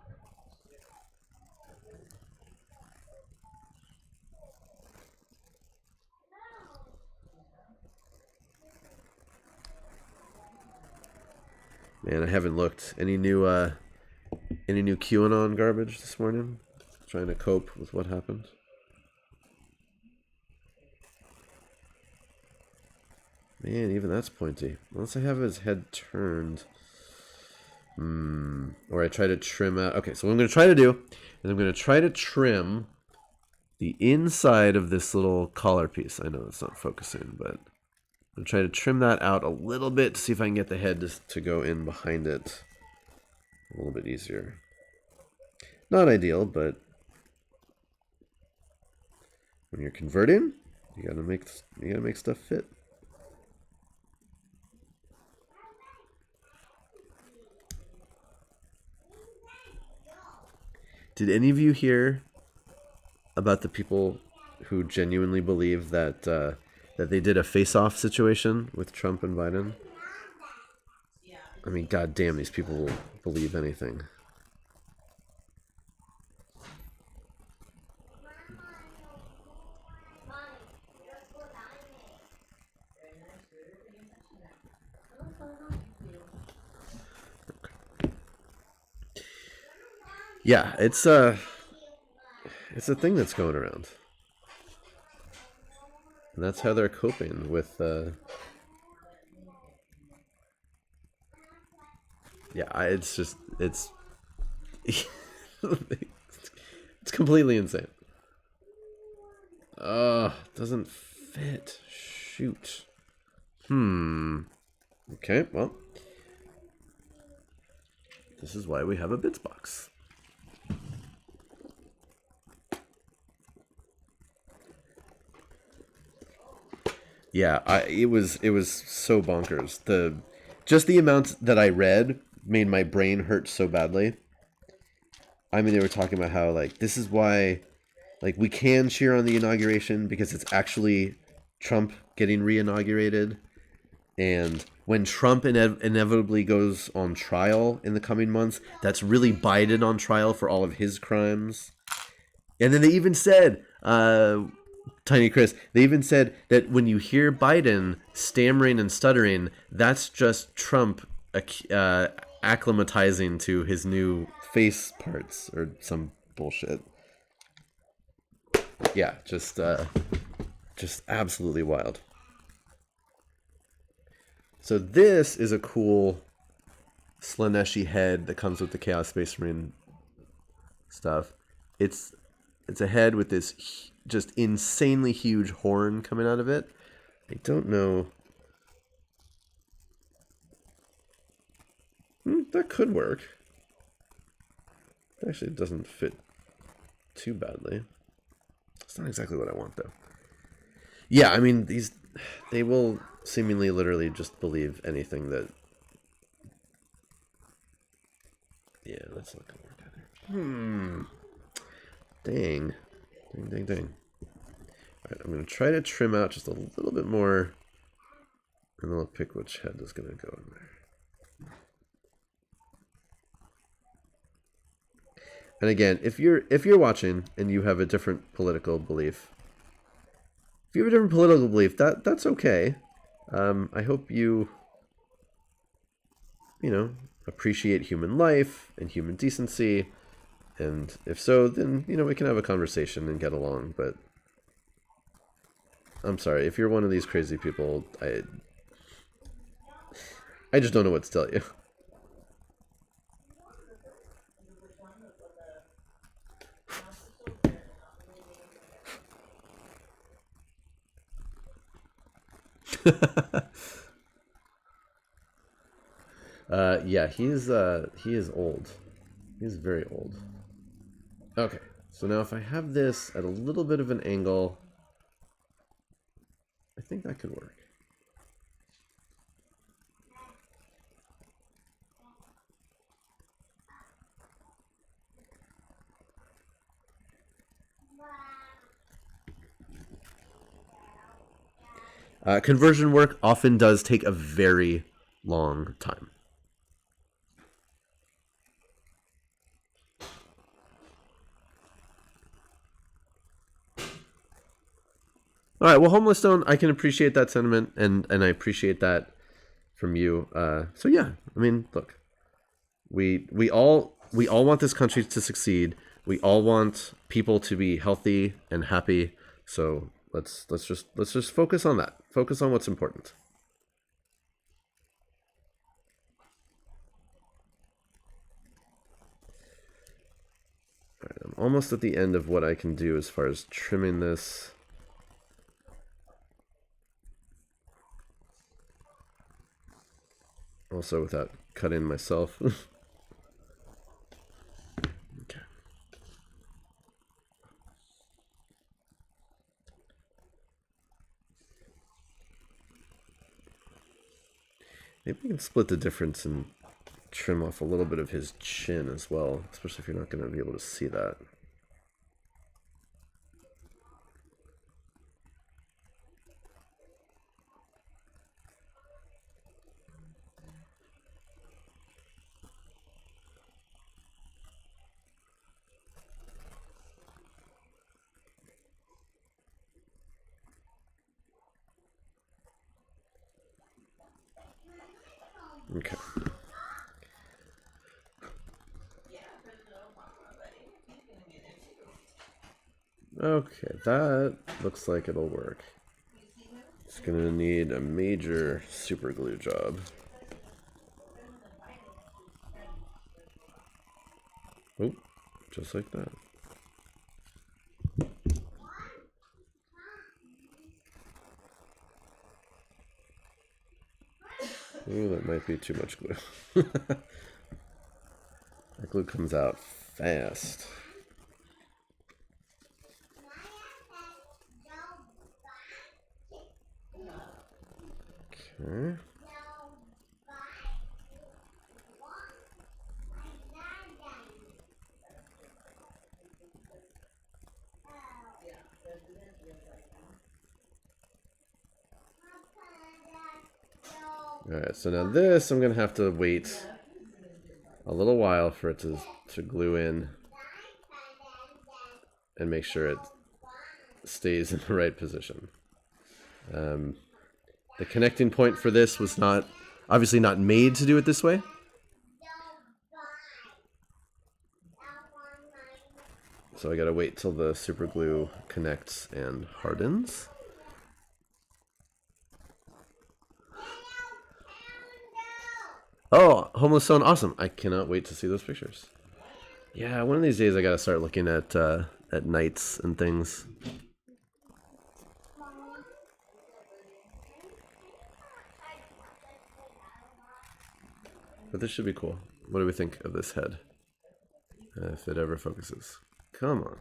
Man, I haven't looked. Any new QAnon garbage this morning? Trying to cope with what happened. Man, even that's pointy. Unless I have his head turned. Or I try to trim out. Okay, so what I'm going to try to do is I'm going to try to trim the inside of this little collar piece. I know it's not focusing, but I'm going to try to trim that out a little bit to see if I can get the head to go in behind it a little bit easier. Not ideal, but when you're converting, you gotta make stuff fit. Did any of you hear about the people who genuinely believe that that they did a face-off situation with Trump and Biden? Yeah. I mean, goddamn, these people will believe anything. Yeah, it's It's a thing that's going around. And that's how they're coping with it's just it's it's completely insane. Doesn't fit. Shoot. Okay, well. This is why we have a bits box. Yeah, it was so bonkers. Just the amount that I read made my brain hurt so badly. I mean, they were talking about how like this is why like we can cheer on the inauguration because it's actually Trump getting re-inaugurated, and when Trump inevitably goes on trial in the coming months, that's really Biden on trial for all of his crimes. And then they even said, Tiny Chris, they even said that when you hear Biden stammering and stuttering, that's just Trump acclimatizing to his new face parts or some bullshit. Yeah, just absolutely wild. So this is a cool Slaneshi head that comes with the Chaos Space Marine stuff. It's a head with this just insanely huge horn coming out of it. I don't know. That could work. Actually, it doesn't fit too badly. It's not exactly what I want, though. Yeah, I mean, they will seemingly literally just believe anything that... Yeah, that's not going to work either. Dang. Dang. Alright, I'm going to try to trim out just a little bit more, and then I'll pick which head is going to go in there. And again, if you're watching and you have a different political belief, that's okay. I hope you appreciate human life and human decency, and if so, then we can have a conversation and get along. But I'm sorry if you're one of these crazy people. I just don't know what to tell you. Yeah, he is old. He's very old. Okay, so now if I have this at a little bit of an angle, I think that could work. Conversion work often does take a very long time. All right, well, Homeless Stone, I can appreciate that sentiment, and I appreciate that from you. So yeah, I mean, look, we all want this country to succeed. We all want people to be healthy and happy. So let's just focus on that. Focus on what's important. All right, I'm almost at the end of what I can do as far as trimming this. Also without cutting myself. Okay. Maybe we can split the difference and trim off a little bit of his chin as well, especially if you're not going to be able to see that. Okay. Okay, that looks like it'll work. It's gonna need a major super glue job. Oh, just like that. Ooh, that might be too much glue. That glue comes out fast. Okay. Alright, so now this I'm going to have to wait a little while for it to glue in and make sure it stays in the right position. The connecting point for this was obviously not made to do it this way. So I gotta wait till the super glue connects and hardens. Oh, Homeless Zone, awesome. I cannot wait to see those pictures. Yeah, one of these days I gotta start looking at knights and things. But this should be cool. What do we think of this head? If it ever focuses. Come on.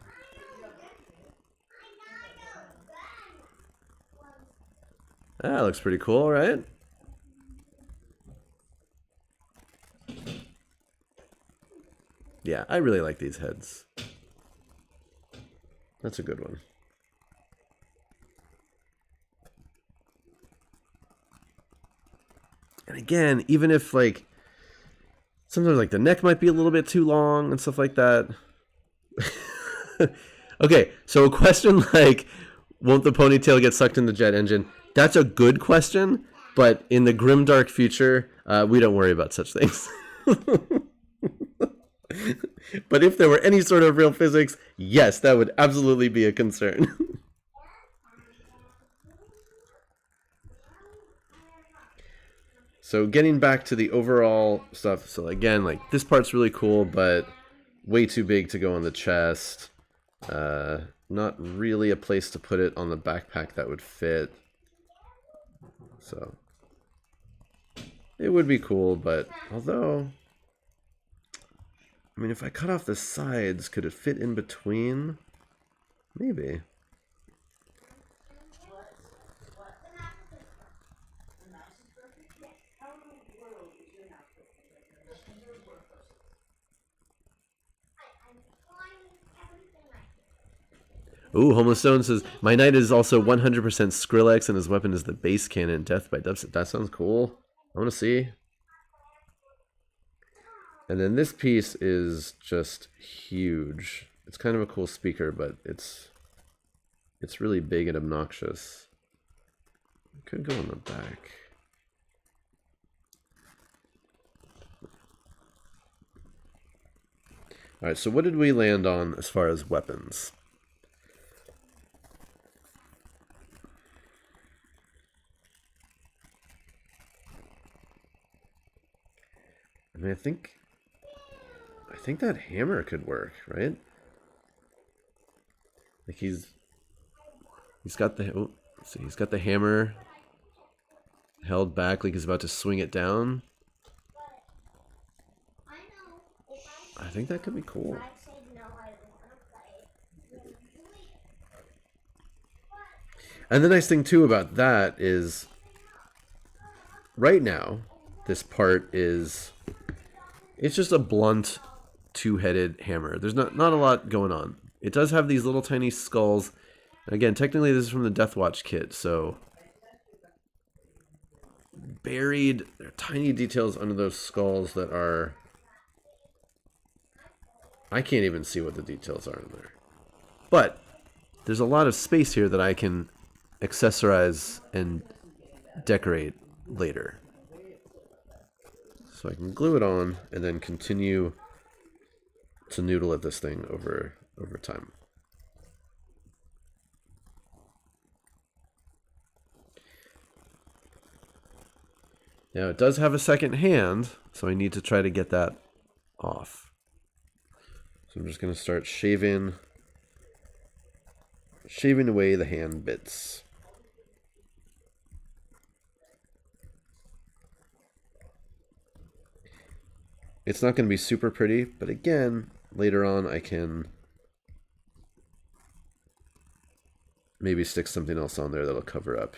That looks pretty cool, right? Yeah, I really like these heads. That's a good one. And again, even if like sometimes like the neck might be a little bit too long and stuff like that. Okay, so a question like, won't the ponytail get sucked in the jet engine? That's a good question, but in the grimdark future, we don't worry about such things. But if there were any sort of real physics, yes, that would absolutely be a concern. So getting back to the overall stuff, so again, like this part's really cool, but way too big to go on the chest. Not really a place to put it on the backpack that would fit. So it would be cool, but although, I mean, if I cut off the sides, could it fit in between? Maybe. Ooh, Homeless Stone says, my knight is also 100% Skrillex and his weapon is the bass cannon, death by dubstep. That sounds cool. I want to see. And then this piece is just huge. It's kind of a cool speaker, but it's really big and obnoxious. It could go on the back. All right, so what did we land on as far as weapons? I mean, I think that hammer could work, right? Like he's got the he's got the hammer held back like he's about to swing it down. I think that could be cool. And the nice thing too about that is right now this part is it's just a blunt two-headed hammer. There's not a lot going on. It does have these little tiny skulls. And again, technically this is from the Death Watch kit, so buried, there are tiny details under those skulls that are, I can't even see what the details are in there. But there's a lot of space here that I can accessorize and decorate later. So I can glue it on and then continue to noodle at this thing over time. Now it does have a second hand, so I need to try to get that off. So I'm just going to start shaving away the hand bits. It's not going to be super pretty, but again, later on I can maybe stick something else on there that'll cover up.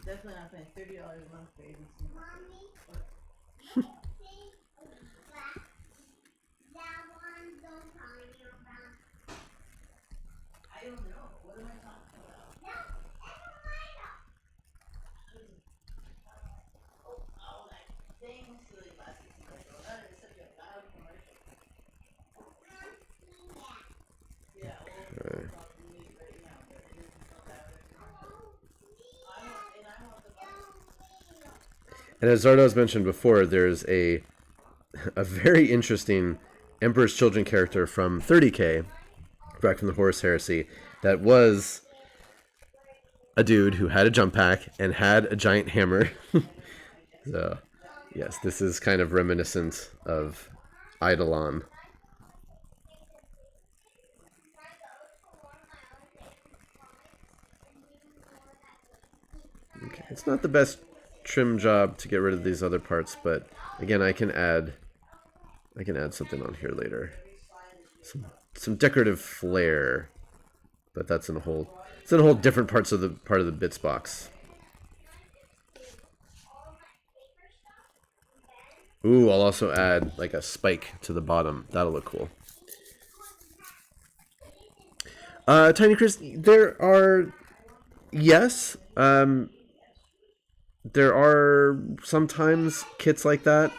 Definitely not paying $30 a month for ABC. Mommy, that one don't tell me about. I don't know. What am I talking about? No, that's a lighter. Oh, that dang silly plastic commercial. That is such a loud commercial. Yeah, well, it's off the news right now, but it isn't so loud. I want the box. And as Zardoz mentioned before, there's a very interesting Emperor's Children character from 30K, back from the Horus Heresy, that was a dude who had a jump pack and had a giant hammer. So, yes, this is kind of reminiscent of Eidolon. Okay, it's not the best trim job to get rid of these other parts, but again, I can add something on here later. Some decorative flair, but it's in a whole different part of the bits box. Ooh, I'll also add like a spike to the bottom. That'll look cool. Tiny Chris, there are there are sometimes kits like that.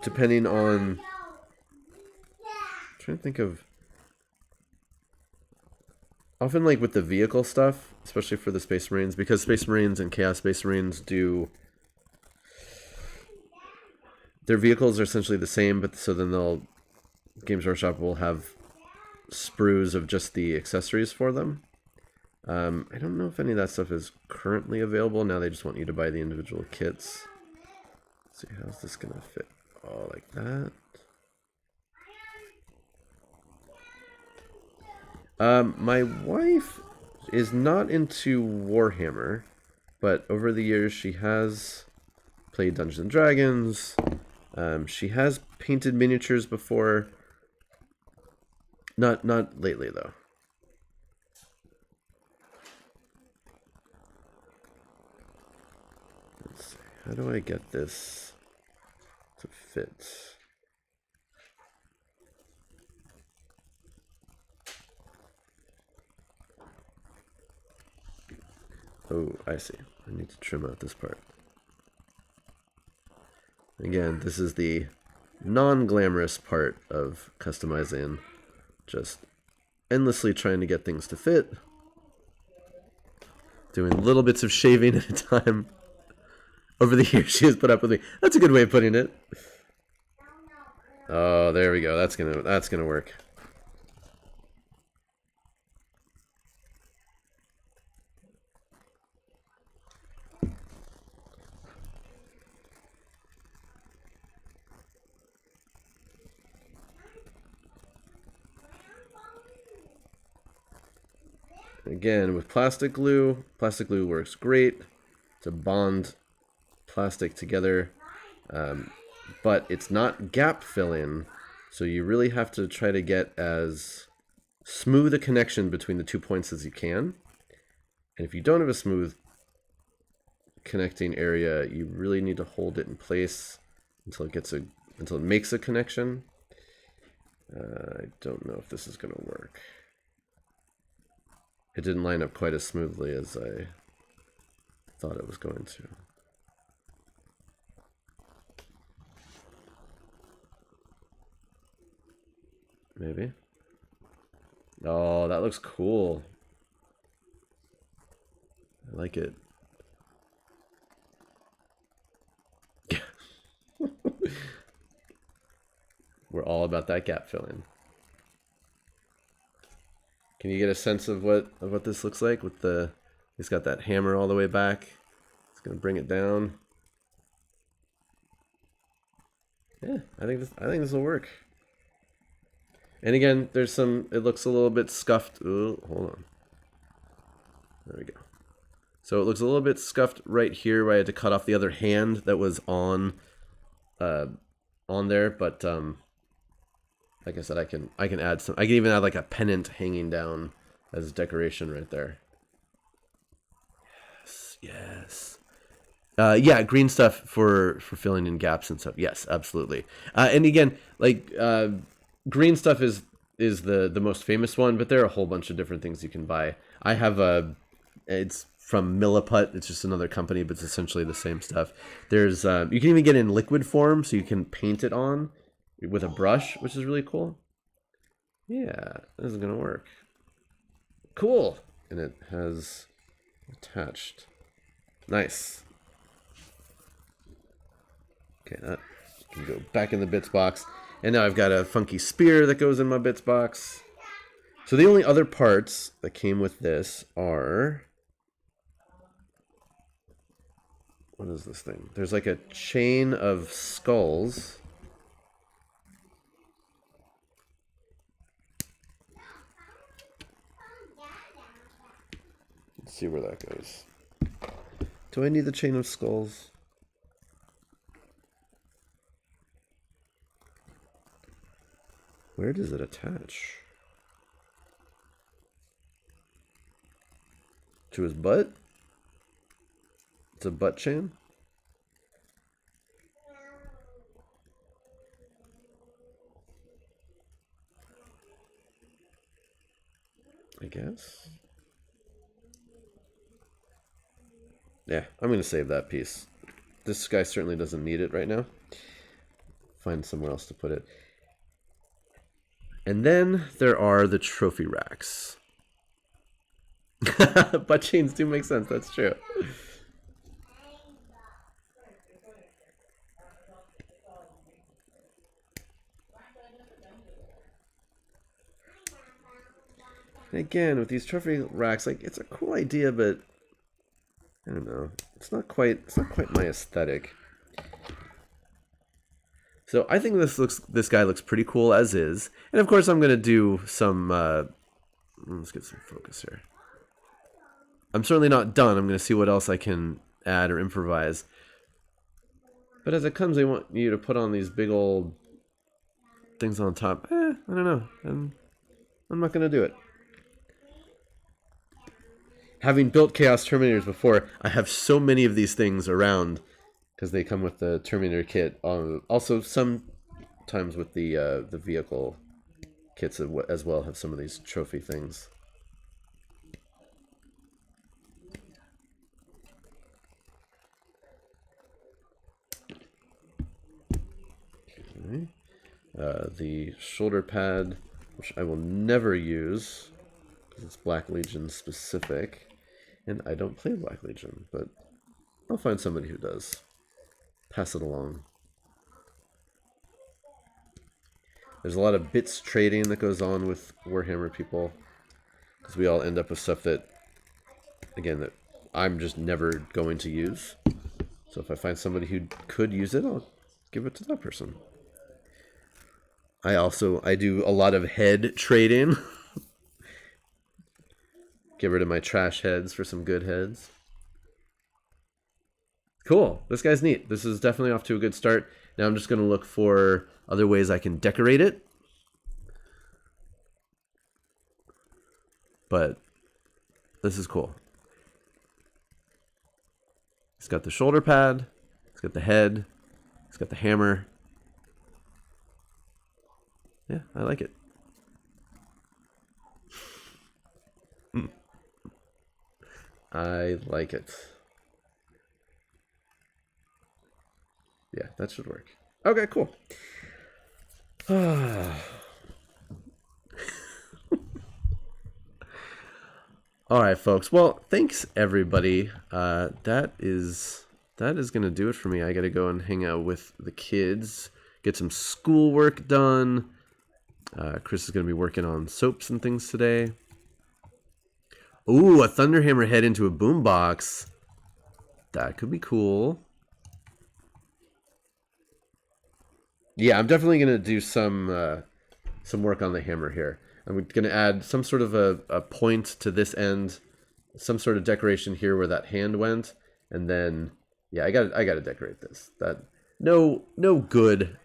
Depending on, I'm trying to think of, often like with the vehicle stuff, especially for the Space Marines, because Space Marines and Chaos Space Marines their vehicles are essentially the same, but so then Games Workshop will have sprues of just the accessories for them. I don't know if any of that stuff is currently available. Now they just want you to buy the individual kits. Let's see, how's this gonna fit? Oh, like that. My wife is not into Warhammer, but over the years she has played Dungeons and Dragons. She has painted miniatures before. Not lately though. Let's see. How do I get this to fit? Oh, I see. I need to trim out this part. Again, this is the non-glamorous part of customizing. Just endlessly trying to get things to fit. Doing little bits of shaving at a time. Over the years she has put up with me. That's a good way of putting it. Oh, there we go. That's gonna work. Again, with plastic glue works great to bond plastic together, but it's not gap filling, so you really have to try to get as smooth a connection between the 2 points as you can. And if you don't have a smooth connecting area, you really need to hold it in place until it makes a connection. I don't know if this is going to work. It didn't line up quite as smoothly as I thought it was going to. Maybe. Oh, that looks cool. I like it. We're all about that gap filling. Can you get a sense of what this looks like with the? He's got that hammer all the way back. It's gonna bring it down. Yeah, I think this will work. And again, there's some. It looks a little bit scuffed. Ooh, hold on. There we go. So it looks a little bit scuffed right here, where I had to cut off the other hand that was on there. But like I said, I can add some. I can even add like a pennant hanging down as decoration right there. Yes. Yeah, green stuff for filling in gaps and stuff. Yes, absolutely. And again, like green stuff is the most famous one, but there are a whole bunch of different things you can buy. I have it's from Milliput. It's just another company, but it's essentially the same stuff. There's you can even get it in liquid form, so you can paint it on with a brush, which is really cool. Yeah, this is gonna work. Cool, and it has attached. Nice. Okay, that can go back in the bits box. And now I've got a funky spear that goes in my bits box. So the only other parts that came with this are... What is this thing? There's like a chain of skulls. Let's see where that goes. Do I need the chain of skulls? Where does it attach? To his butt? It's a butt chain? I guess. Yeah, I'm going to save that piece. This guy certainly doesn't need it right now. Find somewhere else to put it. And then there are the trophy racks. Butt chains do make sense, that's true. And again, with these trophy racks, like, it's a cool idea, but I don't know. It's not quite my aesthetic. So I think this guy looks pretty cool as is. And of course I'm gonna do some let's get some focus here. I'm certainly not done. I'm gonna see what else I can add or improvise. But as it comes, I want you to put on these big old things on top. I don't know. I'm not gonna do it. Having built Chaos Terminators before, I have so many of these things around because they come with the Terminator kit. Also, sometimes with the vehicle kits as well have some of these trophy things. Okay. The shoulder pad, which I will never use because it's Black Legion specific. And I don't play Black Legion, but I'll find somebody who does. Pass it along. There's a lot of bits trading that goes on with Warhammer people, because we all end up with stuff that, again, that I'm just never going to use. So if I find somebody who could use it, I'll give it to that person. I do a lot of head trading. Get rid of my trash heads for some good heads. Cool. This guy's neat. This is definitely off to a good start. Now I'm just going to look for other ways I can decorate it. But this is cool. He's got the shoulder pad. He's got the head. He's got the hammer. Yeah, I like it. I like it. Yeah, that should work. Okay, cool. All right, folks. Well, thanks everybody. That is gonna do it for me. I gotta go and hang out with the kids, get some schoolwork done. Chris is gonna be working on soaps and things today. Ooh, a Thunderhammer head into a boombox. That could be cool. Yeah, I'm definitely gonna do some work on the hammer here. I'm gonna add some sort of a point to this end, some sort of decoration here where that hand went, and then yeah, I gotta decorate this. That no good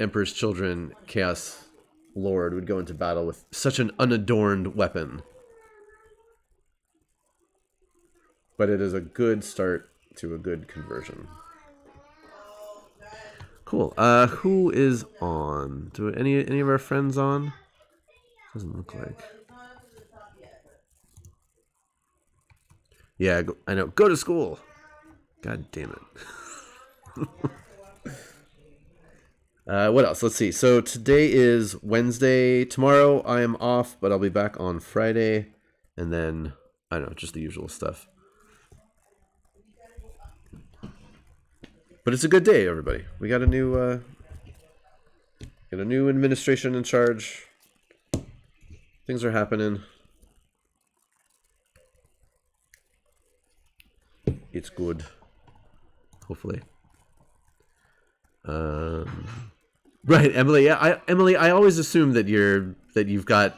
Emperor's Children Chaos Lord would go into battle with such an unadorned weapon. But it is a good start to a good conversion. Cool. Who is on? Do any of our friends on? Doesn't look like. Yeah, I know. Go to school. God damn it. What else? Let's see. So today is Wednesday. Tomorrow I am off, but I'll be back on Friday. And then, I don't know, just the usual stuff. But it's a good day, everybody. We got a new administration in charge. Things are happening. It's good. Hopefully. Right, Emily. Yeah, Emily. I always assume that you've got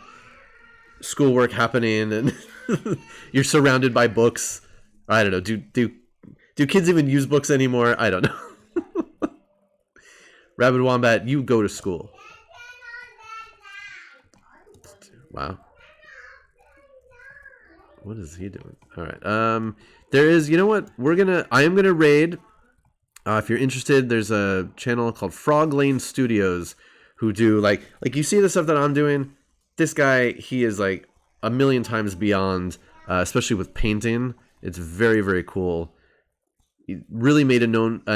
schoolwork happening and you're surrounded by books. I don't know. Do kids even use books anymore? I don't know. Rabbit Wombat, you go to school. Wow. What is he doing? All right. There is. You know what? I am gonna raid. If you're interested, there's a channel called Frog Lane Studios who do like you see the stuff that I'm doing. This guy, he is like a million times beyond, especially with painting. It's very, very cool. He really made a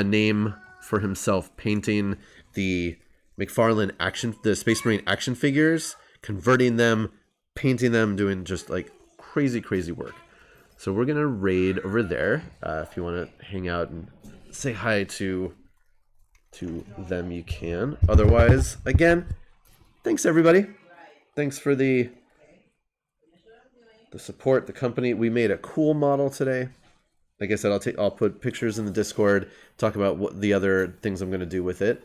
name for himself painting the the Space Marine action figures, converting them, painting them, doing just like crazy, crazy work. So we're gonna raid over there. If you want to hang out and say hi to them, you can. Otherwise, again, thanks everybody. Thanks for the support, the company. We made a cool model today. Like I said, I'll put pictures in the Discord, talk about what the other things I'm going to do with it.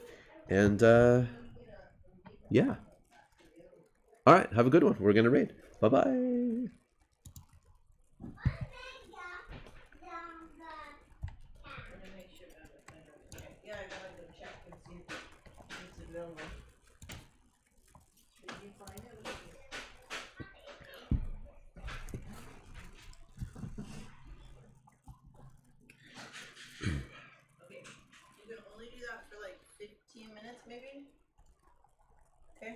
And yeah. All right, have a good one. We're going to raid. Bye-bye. Okay, you can only do that for like 15 minutes maybe? Okay?